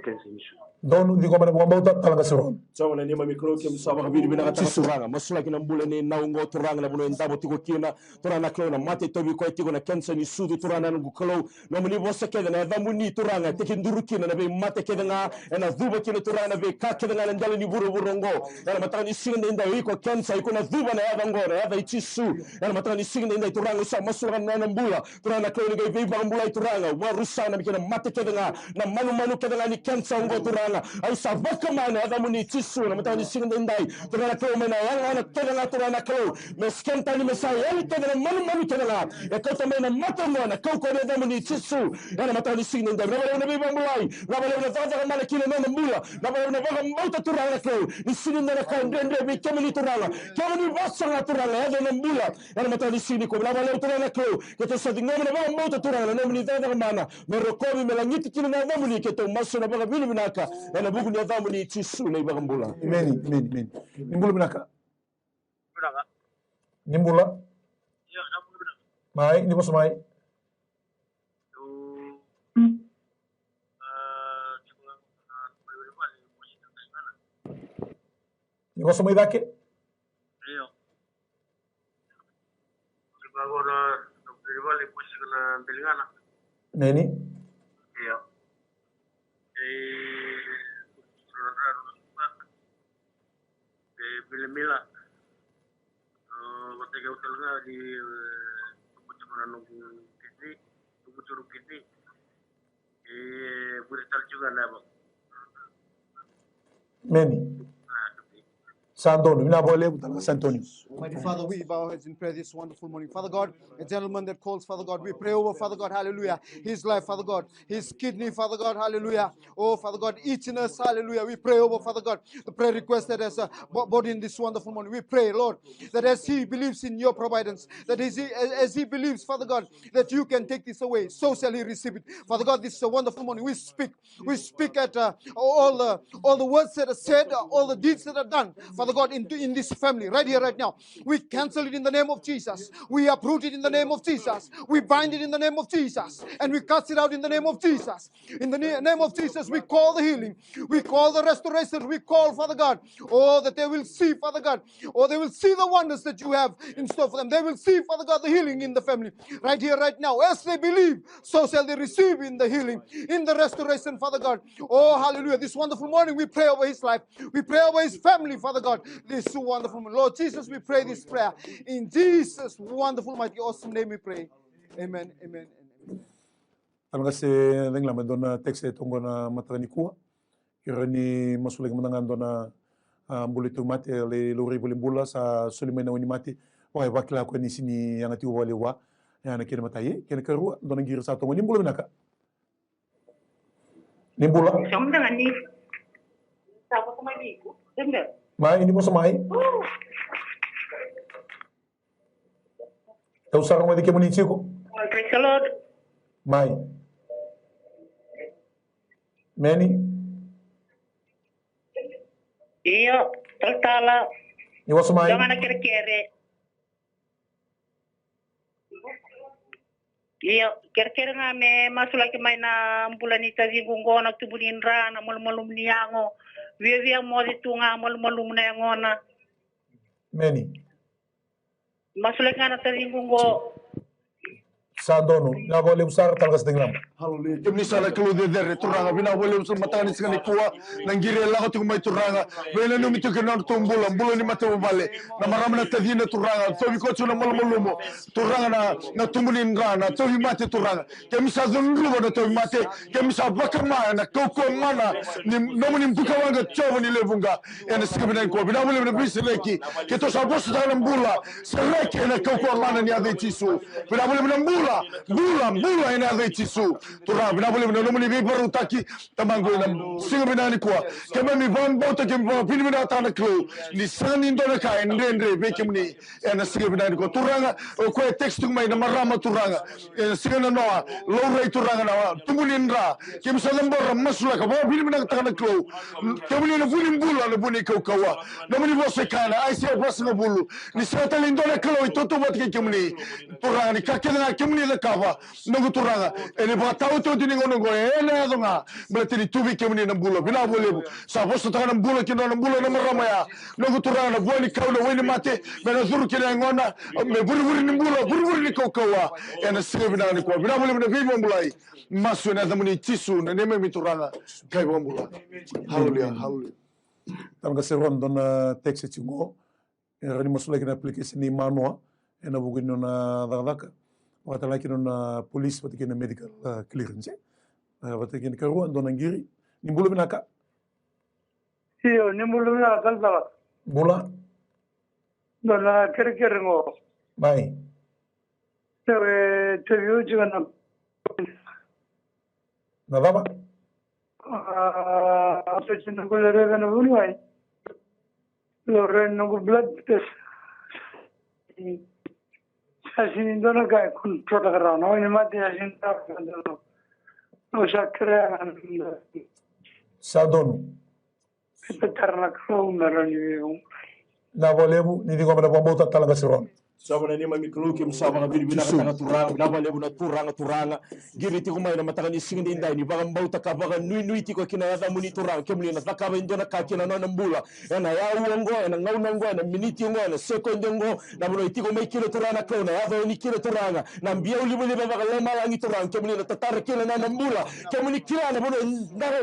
kinsensu don di gomana bomba uta talaga seron sawana ni mami kro kem saba biri bina kata suranga masula kina mbule ni naungo turanga na buno ndabo tiko kina turana klo na mate tobi ko tiko na kensa ni sudu turana ngu klo na muni bosa keda na damu ni turanga tiki nduru kina na be mate keda nga na dhuba kina turana be ka keda nga ndale ni buru burongo na mataka ni singa nda iko kensa iko na dhuba na yada ngo na yada ichisu na mataka ni singa nda turanga sa masula na mbula turana klo ni be ba mbula turanga wa rusana kina mate keda nga na manu keda nga ni kensa ngo turanga ay sa baka mana ada muni tisu na matani singa ndai turana ko mena yang ana kena turana ko meskenta ni mesai eli kena manu kena e ko to mena mata mona ko ko ada muni tisu ana matani singa ndai na be bamulai na bale na tata mala kile na mbula na bale na baka mauta turana ko ni singa ndai ka ndende be kemini turana kemini basa na turana ada na mbula ana matani singa ko na bale turana ko ke to sadi ngomna ba mauta turana na muni tata mana me rokobi melangiti kile na muni ke to maso na baka bini binaka na buku ni adamu ni tisu na ibaka mbula meni nimbula binaka nimbula mai ni boso mai ni boso mai dake iyo agora rival pusi na Belingana neni iyo Bilimila ketika hotelnya di Kubucuran Kini Kubucuruk Kini Burital juga ada bang meni Santonio mina bole butala Santonio Mighty Father, we bow our heads in prayer this wonderful morning. Father God, a gentleman that calls, Father God, we pray over, Father God, hallelujah, his life, Father God, his kidney, Father God, hallelujah. Oh, Father God, each in us, hallelujah. We pray over, Father God, the prayer request that has brought in this wonderful morning. We pray, Lord, that as he believes in your providence, that as he believes, Father God, that you can take this away, so shall he receive it. Father God, this is a wonderful morning. We speak at all the words that are said, all the deeds that are done, Father God, in this family, right here, right now. We cancel it in the name of Jesus. We uproot it in the name of Jesus. We bind it in the name of Jesus. And we cast it out in the name of Jesus. In the name of Jesus, we call the healing. We call the restoration. We call, Father God, oh, that they will see, Father God, oh, they will see the wonders that you have in store for them. They will see, Father God, the healing in the family, right here, right now. As they believe, so shall they receive in the healing, in the restoration, Father God. Oh, hallelujah. This wonderful morning, we pray over his life. We pray over his family, Father God. This wonderful morning. Lord Jesus, we pray this prayer. In Jesus' wonderful, mighty, awesome name we pray. Amen, amen, and amen. Talaga si Nengla doon na text itong na matani kuha. Kira ni masulig manangan doon na bulito mati le lori bulimbula sa sulimay na mati. Okay, wakila ko ni sini yang ati waliwa. Yang nakina mataye, kina karua doon ang gira sa itong nimbula minaka. Nimbula. Samda ni. Sapo ko may ko. Dembe. Mai, hindi mo sa mai. Usar mo di ke municipio. Praise the Lord. Mai. Many. Iyo, tala. Iwa sa mai. Jangan nak kere. Iyo, kere nga me masula ke may na ambulanita zingungo na tubunin ra na malmalum niyango. Wiya mo dito nga malmalum na yangona. Many. Masula nga na zingungo. Sandono, na boleh usar talaga sa tinglam. Hallelujah. Kami sala kalude dere turanga bina boleh usar matani sikani kuwa nangiri la ko mai turanga. Wela no mitu kenar tumbula mbulo ni mate vale. Na maramna tadina turanga. Tobi ko tuna malmulumo. Turanga na tumbuli ngana. Tobi mate turanga. Kami sa zunruba na tobi mate. Kami sa bakama na koko mana ni nomu ni mbuka wanga chovo ni levunga. Ena sikabina ko bina boleh na bisileki. Kito sa bosu na mbula. Seleki na koko mana ni ade tisu. Bina boleh na mbula. Bula ina ade tisu. Turanga bina boleh na nomu ni bibaru taki tamango na singa bina ni kwa. Kama mi van bota kemi van pini bina tana klo. Ni sani ndona ka ndendre bekem ni ena singa bina ni kwa. Turanga ko text mai na marama turanga. Singa na noa lowrai turanga na tumulin ra. Kemi sa lambora masula ka ba pini bina tana klo. Kemi na buni bula na buni ka kawa. Nomu ni vose kana ai se vose na bulu. Ni sa tali ndona klo itoto bot ke kemi ni. Turanga ni kakena kemi ni la kava. Nogu turanga. Ene ba tau to dini ngono ngo ene adonga. Berarti ni tubi kemi ni na bula. Bina boleh sa vose tana bula kino na bula na marama ya. Nogu turanga na buani kau na weni mate. Bena zuru kina ngona. Me buri ni bula buri ni kau kawa. Ene singa bina ni kwa. Bina boleh na vivo mulai. Masu na damuni tisu na neme mituranga kai bombula. Hallelujah. Hallelujah. Talaga si Ron doon na text itong rani masulig na application ni Manoa. Ena bugin no na dagdaka. Wakatala kino na police pati kina medical clearance. Pati kina karuan doon ang giri. Nimbulo minaka. Iyo, nimbulo minaka kaltala. Bula. Doon na kere ngo. Mai. Tewe juga na. Nadaba. Aso chino ko lere na bunwai. Lore no blood test. Asin doon ka control kara no ni mati asin ta no. No sakre Sandono. Petarna ko merani. Na boleh bu ni di ko mana pambota talaga si Ron. Sabana ni mami kluki msaba na bili binaka tanga turanga na bale buna turanga giri ti kumai na mataka ni singin indai ni baga mbauta ka baga nui ti ko kina ya muni turanga kemli na taka ba indona ka kina na mbula na ya uongo na ngauna ngo na miniti ngo na seko ndongo na buno ti ko mai kilo turanga ko na ya ba ni kilo turanga na mbia uli buli baga lema langi turanga kemli na tatara kina na mbula kemli kila na buno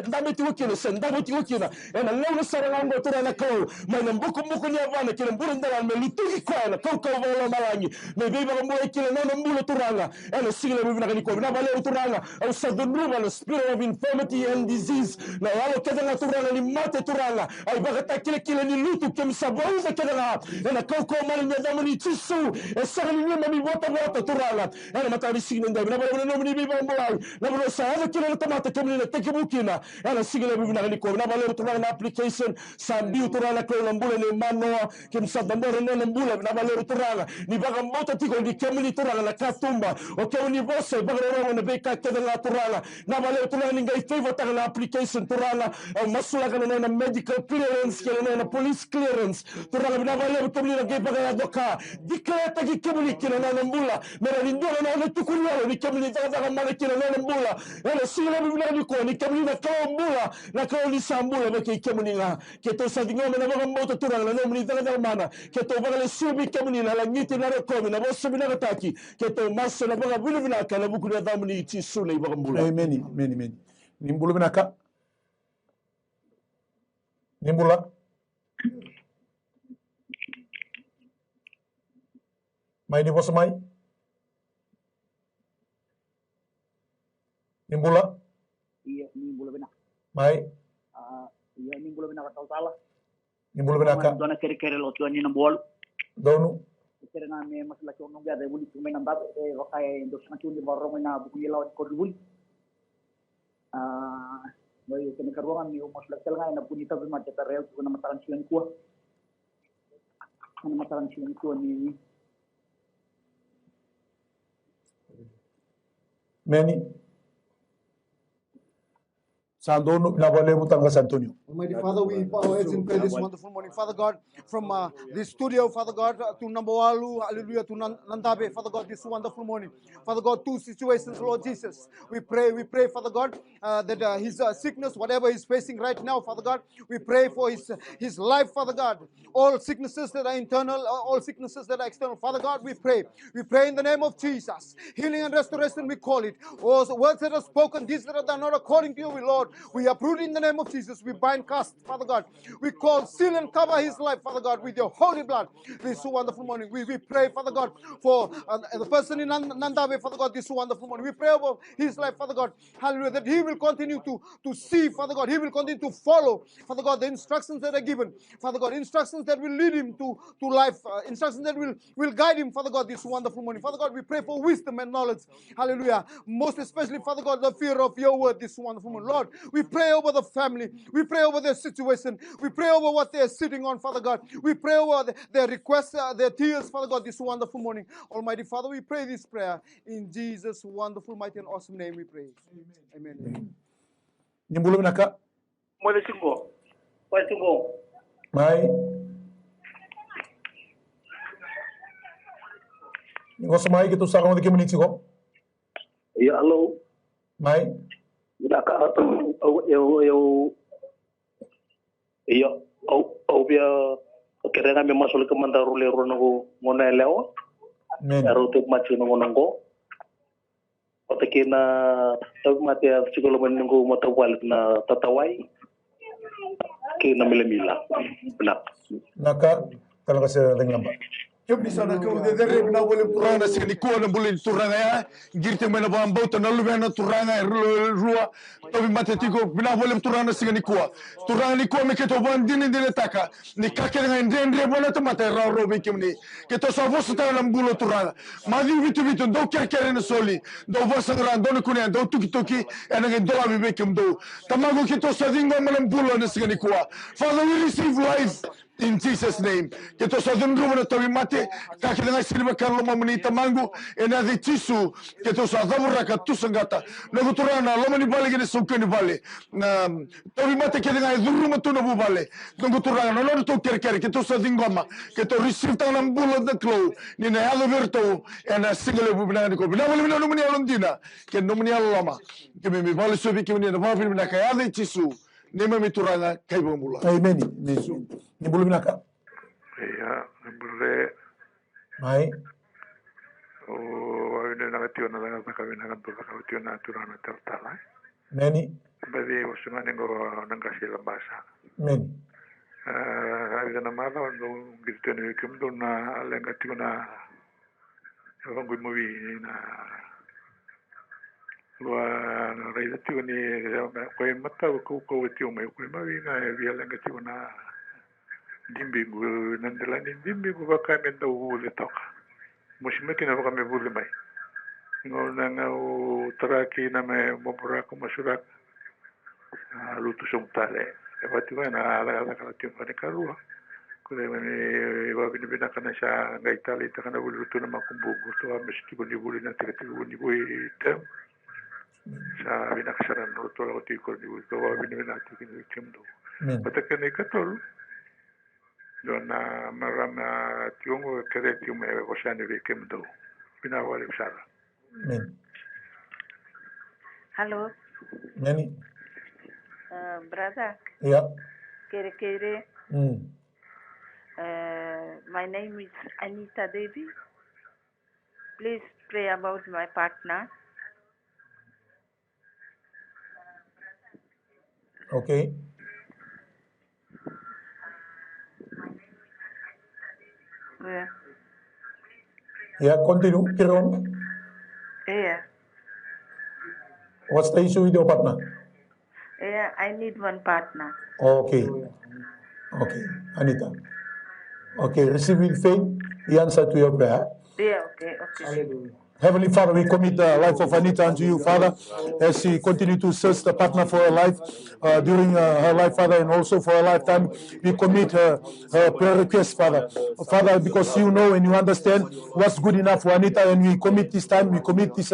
ndame ti ko kina sen ndame ti ko kina na ngauna saranga ngo turanga ko mai na mbuku ni avana kina mbura ndala me lutugi kwa na ko lo malangi me be ba mo ekile no mbulo turanga ene sigile be na ko na bale turanga au sadunuma the spirit of infirmity and disease na walo kedanga turanga ni mate turanga ai ba ta kile ni lutu kem sabauza kedanga ene koko mali ni damu ni tisu e sagli ni mami bota turanga ene mata ni sigile nda na bale no ni be ba mo na bale sa ene kile tomate kem ni tekibukina ene sigile be na ko na bale turanga na application sambi turanga ko na mbule ni mano kem sadambore no mbule na bale turanga ni baga mota tiko ni kem ni turanga na katumba o kem ni bose baga ro na be ka kedanga turanga na bale turanga ni ngai favor ta na application turanga masula kana na medical clearance kana na police clearance turanga na bale kem ni ngai baga doka declare ta ki kem ni kina na mbula mera ni ndona na tukuriwa ni kem ni daga mala kina na mbula ela sila bi ni ko ni kem ni na mbula na ko ni sambula be ke kem ni nga ke to sa dingo na baga mota turanga na ni daga mana ke to baga le subi kem ni na la ngiti na ko na boso bi na taki ke to masa na baga bulu bina kala buku na damu ni ti sule baga mbula amen amen ni mbulu bina ka ni mbula mai di boso mai ni mbula iya ni mbula bina mai iya ni mbula bina ka tala ni mbulu bina ka dona kere lo tuani na bol donu kere na me masla ko nunga de buli tume namba e wakay dos na tundi barro na buku ilaw ko dubul Baik, kena karuangan ni umas lakal nga na punita bi mate tarel ko na mataran siyan ko. Na mataran siyan ko ni Meni Sandono na bale butanga Antonio. Almighty Father, we bow our heads in prayer this wonderful morning. Father God, from this studio, Father God, to Namboalu, hallelujah, to Nandabe, Father God, this wonderful morning. Father God, two situations, Lord Jesus. We pray, Father God, that his sickness, whatever he's facing right now, Father God, we pray for his life, Father God. All sicknesses that are internal, all sicknesses that are external, Father God, we pray. We pray in the name of Jesus. Healing and restoration, we call it. All words that are spoken, deeds that are not according to you, Lord, we uproot in the name of Jesus. We bind cast, Father God. We call, seal, and cover his life, Father God, with your holy blood. This wonderful morning. We pray, Father God, for the person in Nandabe, Father God, this wonderful morning. We pray over his life, Father God. Hallelujah. That he will continue to see, Father God. He will continue to follow, Father God, the instructions that are given. Father God, instructions that will lead him to life. Instructions that will guide him, Father God, this wonderful morning. Father God, we pray for wisdom and knowledge. Hallelujah. Most especially, Father God, the fear of your word this wonderful morning. Lord, we pray over the family. We pray over their situation. We pray over what they are sitting on, Father God. We pray over their requests, their tears, Father God, this wonderful morning. Almighty Father, we pray this prayer in Jesus' wonderful, mighty, and awesome name we pray. Amen. Amen. Nimbulu binaka. Mwele singo. Mwele singo. Mai. Ngoso mai kitu saka mo dikimuni chiko. Ya hello. Mai. Binaka eu bia kerena me masuk ke mandaru le rono ngona leo. Ero te machi no ngongo. Otakina tabi mate psikolo menunggu matawal na tatawai ke na milamila. Benak. Naka talaga sa dengan lamba. Kami sana kau de derre bina boleh turana sekali kuah na boleh turana ya. Girte mana bahan bau tanah lu bina turana rua. Tapi mati tigo bina boleh turana sekali kuah. Turana ni kuah mereka tu bahan dini taka. Ni kakek dengan dendre boleh tu mati rau bikim ni. Kita sahaja setara dalam bulu turana. Madi bitu do kere na soli. Do vasangran do nekunya do tuki. Enaknya do abi bikim do. Tamago kita sadinga malam bulu na sekali kuah. Father, we receive life. In Jesus' name. Kita sadun rumah na tabi mate. Kakek dengan silba kalau memenita mangu. Ena di tisu. Kita sadabur raka tu senggata. Nago turana lama ni balik ni suka ni balik. Tabi mate kita dengan rumah tu nabu balik. Nago turana lalu tu kere. Kita sading gama. Kita receive tangan bulat na klo. Ni na yalo berto. Ena single bu binangan ko. Bina boleh bina numani alon dina. Kita numani alon lama. Kita mi balik subi kita ni na bafil bina kaya di tisu. Nema mituranga kai bamula. Amen. Ni bulu binaka. Iya, bulu. Mai. Oh, ini nak tiada nak kawin nak tu nak tiada turana tertala. Meni. Bagi usungan yang nangkasi lembasa. Meni. Ada nama apa? Gitu ni kum tu na lengat tu na Vangui mawi na wa raida tiu ni ko mata ko tiu mai ko mawi na via lenga tiu na dimbi gu nandela ni dimbi gu ka me do le toka mushmeki na me bule mai ngona na o traki na me mopura ko masura lutu sontale e fatti na la tiu ne karua ko le va bina kana sha ngaitali ta kana bulu tu na makumbu to meski ko ni bulu na te ni bui tem sa bina kasara no to lo ti ko ni bulu to va bina ti ni temdo pata ke ne katol dona marama tiongo kere tiu me ko shane ve kemdo bina wale sala Hello Nani brother yeah Kere my name is Anita Devi. Please pray about my partner. Okay. Yeah, continue. Carry on. Yeah. What's the issue with your partner? Yeah, I need one partner. Okay. Okay, Anita. Okay, receive with faith the answer to your prayer. Yeah, okay. Hallelujah. Heavenly Father, we commit the life of Anita unto you, Father, as she continues to search the partner for her life during her life, Father, and also for her lifetime. We commit her prayer request, Father. Father, because you know and you understand what's good enough for Anita, and we commit this time, we commit this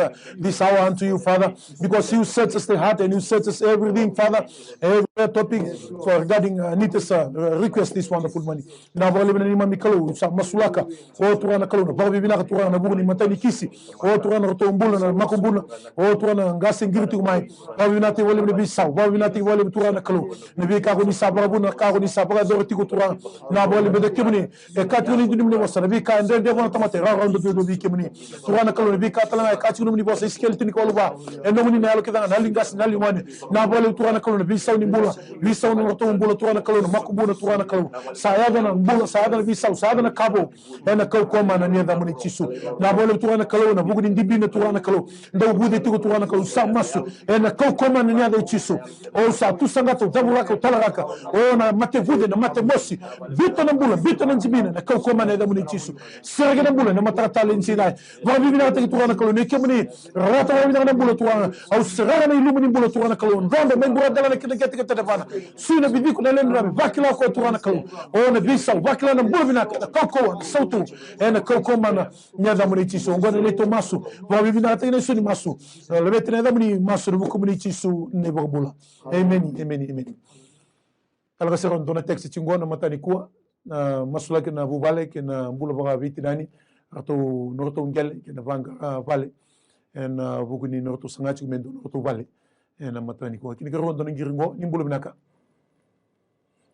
hour unto you, Father, because you search us the heart and you search us everything, Father, every topic for regarding Anita's request this wonderful morning. Now, masulaka, o turana kaluna, babi binaka turana buguni matani kisi. O turana rotombula na makumbula o turana ngasi ngirti umai bawi nati wole ne bisau bawi nati wole turana kalu ne bi ka ko ni sabra bu na ka ko ni sabra do ti ko turana na wole be de kimni e katuni dum ne wasa ne bi ka ande de wona tamate ra ndo do bi kimni turana kalu ne bi ka tala ka ci ni bosa skelti ni ko lu ba e no ni nalo kidanga nali ngasi nali wani na wole turana kalu ne bisau ni bula bisau ni rotombula turana kalu ne makumbula turana kalu sayada na mbula sayada na bisau sayada na kabo e na ko ko mana ne da muni cisu na wole turana kalu na bugudi ndibina turana kalu ndo bude tigo turana kalu sa masu ena kau koma na nyada ichisu o sa tu sangata tabulaka talaraka o na mate vude na mate mosi bito na mbula bito na nzibina na kau koma na da muni ichisu serege na mbula na matata le nsinai va bibina ta turana kalu ne kemni rata wa bibina na mbula turana au serega na ilumini mbula turana kalu ndondo membura dala na kete kete tefana suna bidiku na lendra vakila ko turana kalu o na bisa vakila na mbula bina kau koma sautu ena kau koma na nyada muni ichisu ngona le tomasu va bibina ta ne suni masu le betene da muni masu bu community su ne borbula amen amen kala seron dona text chingona matani kuwa na masula ke na bubale ke na mbula baga viti dani ato norto ngel ke na vanga vale en buguni norto sangachi mendo norto vale en matani kuwa kini garon dona ngiringo nimbula binaka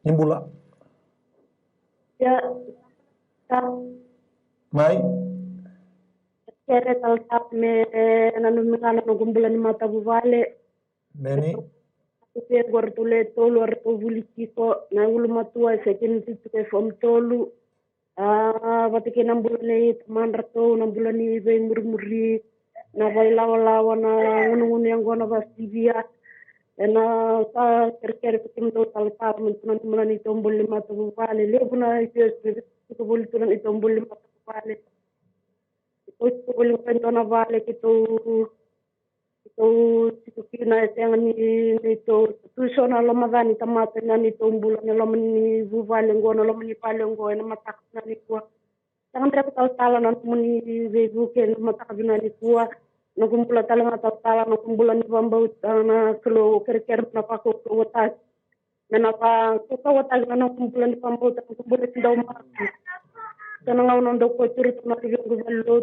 nimbula ya mai kere taltap me nanumingana nugumbula ni mata buvale meni te gortule tolu arto bulikiko na ulu matua sekin titu ke fom tolu batike nambula ni mandrato nambula ni be murmuri na lawa na ngunu yang gona basivia na sa kerker pitim to taltap mentuna nambula ni tombul ni mata buvale lebuna itu bulitunan itombul ni mata buvale itu boleh pentona vale itu kina yang ni itu tuisona lama vani tamata nani tombula ni lama ni vuvale ngona lama ni pale ngona matak nani kuwa jangan terlalu tala nanti muni vebuke matak nani kuwa nakumpula tala tala nakumpula ni bambau na kelo kerker na pako watas menapa kuka watas na nakumpula ni bambau nakumpula ti daw maki kana ngau ndo ko turi na rigo vallo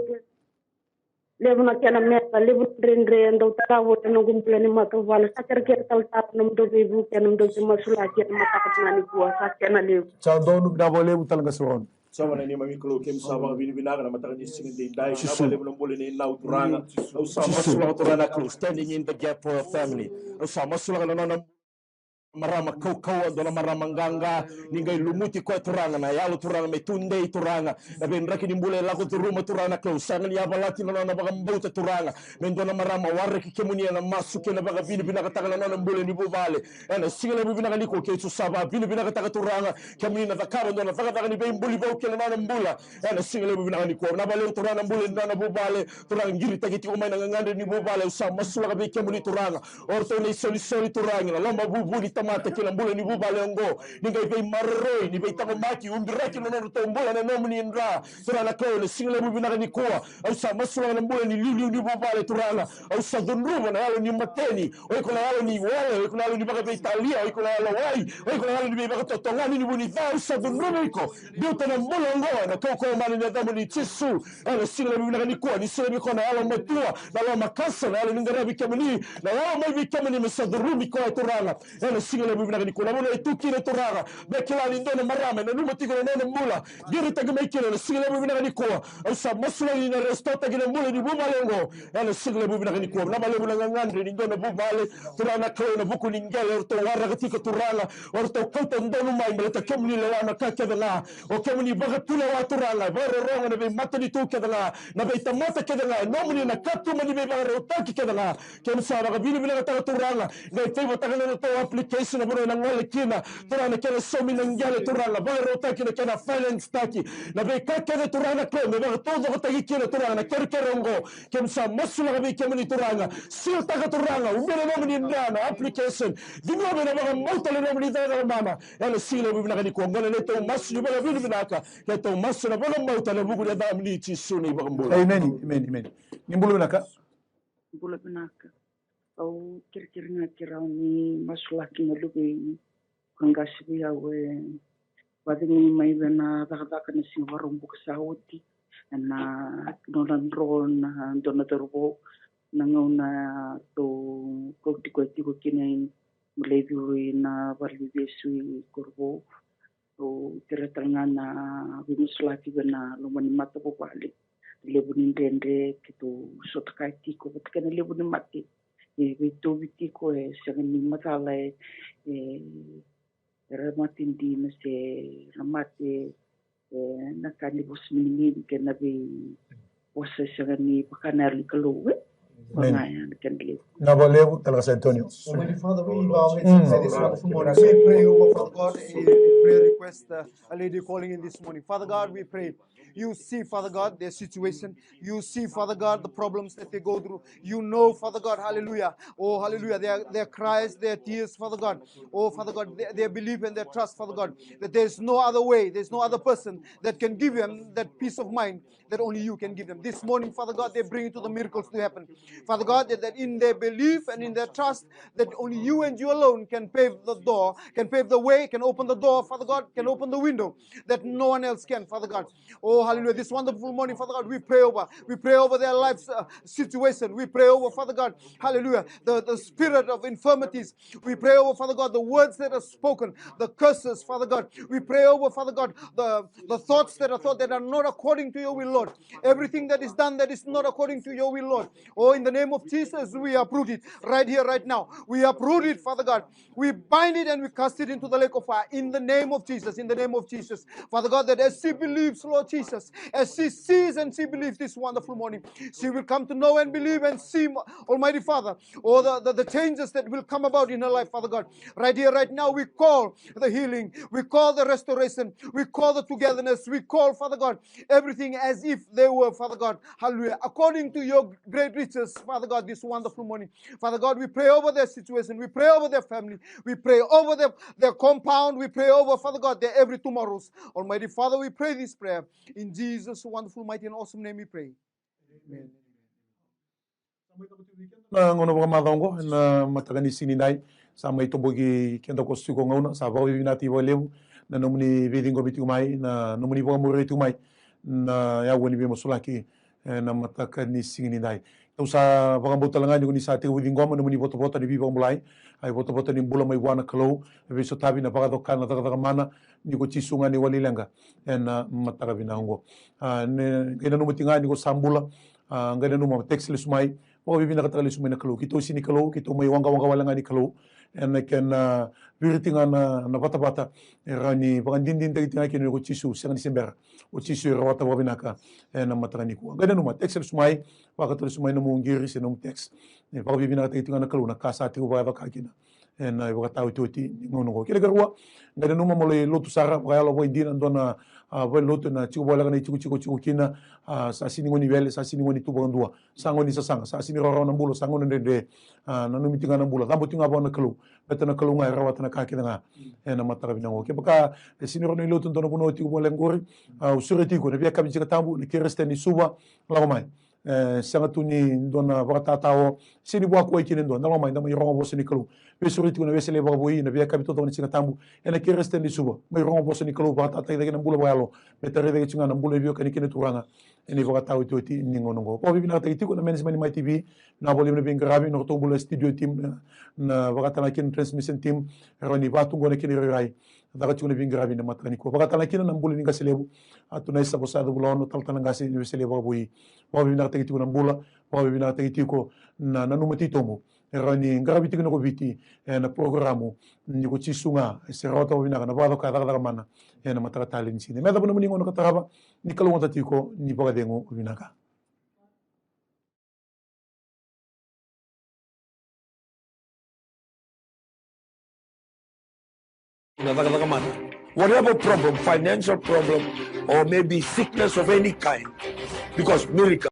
lebu na kena meta lebu rendre ndo tawo no gumpule ni mata wala sakar ker tal tap no do bebu ken ndo se masula ken mata katna ni kuwa sakena lebu cha donu na lebu tal ngasoron sama na ni mami klo kem sama bini binaga na mataka ni singin de dai na bale bulan bole ni na uturanga au sama sula uturana klo standing in the gap for a family au sama sula na marama kau dona marama ganga ningai lumuti ko turanga na yalo turanga me tunde turanga na ben raki nimbule lako turuma turanga kau sanga ni abalati na baga mbauta turanga men dona marama warre ki kemunia na masuke na baga bini bina kataka na mbule ni bubale ena singale bina kani ko ke susaba bini bina kataka turanga kemuni na takara dona faga ni be mbuli bo ke na mbula ena singale bina kani ko na bale turanga mbule na bubale turanga ngiri tagiti ko mai na ngande ni bubale usa masula ka be kemuni turanga orto ni soli turanga na lamba bubuli mata kila mbula ni bubale ngo ninga be marroi ni be tango maki undiraki no no to mbula na nomni indra turana ko le single bubina ni kwa au sa masula na mbula ni lili ni bubale turana au sa dunruba na yalo ni mateni o ko na yalo ni wale o ko na yalo ni baga be Italia o ko na yalo wai o ko na yalo ni be baga totongani ni buni fa sa dunruba ko biuta na mbula ngo na ko mani na damu ni tisu ala single bubina ni kwa ni sele ko na yalo matua na yalo makasa na yalo ni ngarabi kamani na yalo mai bi kamani mesadrumi ko turana ala singale bibina ni kula mona etukire turara bekila lindone marame na numa tigre nene mula giri tagme kile singale bibina ni kwa au sa masula ni restota gile mula ni bumalengo ala singale bibina ni kwa na bale bula ngandre ni ndone bubale turana kle buku ni ngale orto warra gatika turala orto kauta ndonu mai meleta kemni le wana kakela o kemni baga tula wa turala bare ronga na be matani tu kedela na be tamata kedela nomni na katu mani be bare otaki kedela kemsa baga bibina ta turala ngai febo tagana to application na bora na ngale kina turana kena somi na ngale turana bare rotaki na kena finance taki na be kakene turana ko me ba todo ko tagi kina turana kerkerongo kemsa masula be kemni turana sil taga turana umere no mni ndana application dingo be na ba motale no mni dana mama ele sile be na ni ko ngale le to masu be na bi binaka ke to masu na bona motale bugu da damni ti suni ba mbola amen nimbulu binaka bula binaka au kira kirau ni masulaki na lubi kangasibi awe wadingi mai bena daka na sinwarong bukasauti na nonandro na donatorbo nangona to ko kinai mlebi na barbibesu korbo to tiratangana bimusulaki bena lumani mata bopale lebunin dende kito sotakati ko batkana lebunin mati itu bitiko sangan matala ramatin di nase ramate nakani bos mini ke nabi wasa sangan ni pakanari kaluwe pangayan kanle na balebu talaga Antonio. Almighty Father, we bow heads and say this wonderful morning. We pray over, Father God, a prayer request, a lady calling in this morning. Father God, we pray. You see, Father God, their situation. You see, Father God, the problems that they go through. You know, Father God, hallelujah. Oh, hallelujah. Their cries, their tears, Father God. Oh, Father God, their belief and their trust, Father God, that there's no other way, there's no other person that can give them that peace of mind that only you can give them. This morning, Father God, they bring it to the miracles to happen. Father God, that in their belief and in their trust, that only you and you alone can pave the door, can pave the way, can open the door, Father God, can open the window that no one else can, Father God. Oh, hallelujah. This wonderful morning, Father God, we pray over their lives situation. We pray over, Father God, hallelujah, the spirit of infirmities. We pray over, Father God, the words that are spoken, the curses, Father God. We pray over, Father God, the thoughts that are thought that are not according to your will, Lord. Everything that is done that is not according to your will, Lord. Oh, in the name of Jesus, we uproot it right here, right now. We uproot it, Father God. We bind it and we cast it into the lake of fire in the name of Jesus, in the name of Jesus. Father God, that as she believes, Lord Jesus, as she sees and she believes this wonderful morning, she will come to know and believe and see, Almighty Father, all the changes that will come about in her life, Father God. Right here, right now, we call the healing, we call the restoration, we call the togetherness, we call, Father God, everything as if they were, Father God, hallelujah, according to your great riches, Father God, this wonderful morning. Father God, we pray over their situation, we pray over their family, we pray over their compound, we pray over, Father God, their every tomorrows. Almighty Father, we pray this prayer. In Jesus' wonderful, mighty, and awesome name we pray. Amen. Na ngono ba madongo na matagani sininai sa may tubogi kenda ko suko ngona sa bawi binati walew na nomni vedingo bitumai na nomni bo amore tumai na ya woni be mosulaki na matakani sininai tau sa bagambota langa ni sa te widingo mo nomni boto ni bibo mulai ai boto ni bula mai wana kalo be so tabi na baga dokana daga mana ni ko chisunga ni walilanga na matagabina ngo ne ina no mutinga ni ko sambula ngana no text le sumai o bibina katali sumai na kalo kito sini kalo kito mai wanga walanga ni kalo ena ken viritinga na bata-bata rani pagandindin tagi tinga ken ko chisu sang Desember o chisu rawata wabinaka ena matrani ko ngada numa text sumai wakatul sumai no mungiri senum text ne pagabibina tagi tinga na kaluna kasa ti ko ba kakina ena wakatau tuti ngono ko kile garwa ngada numa mole lotu sara bayalo boy dina dona boy lotu na chiku bola kana chiku kina sa sini ngoni wele sa sini ngoni tubandua sangoni sa sanga sa sini roro na bulo sangoni de na numi tinga na bulo tambo tinga bona kalu betana kalu ngai rawata na kakina nga ena mataka binango ke baka sini rono lotu dona buno tiku bola ngori usureti ko ne bia kabi chika tambu ne kereste ni Suva la mai sangatuni dona wakatatawo sini bua ko ikine dona la mai ndama rongo boso ni kalu besuriti ko ne wesele baka boi ne bia kabi to dona chika tambu ena kereste ni Suva mai rongo boso ni kalu wakatata ide na bulo bayalo betare de chinga na bulo bio kanikine turanga eni wakatau tuti ni ngonongo ko bibina tagi ko na management MaiTV na boli ne bingarabi no to bulo studio team na wakatana kin transmission team roni batu ngone kini rai daga chune bingarabi na matrani ko wakatana kin na bulo ninga selebu atuna isa bosa do bulo no taltana ngasi ni selebu boi ko bibina tagi ko na bula ko bibina tagi ko na numati tomo roni ngarabi tigi no ko viti na programu ni ko chisunga serota bibina na bado ka daga mana ena mataka tali ni sine meda bunu ningo no kataraba ni kalu ngota tiko ni boga dengo binaka Whatever problem, financial problem, or maybe sickness of any kind, because miracle.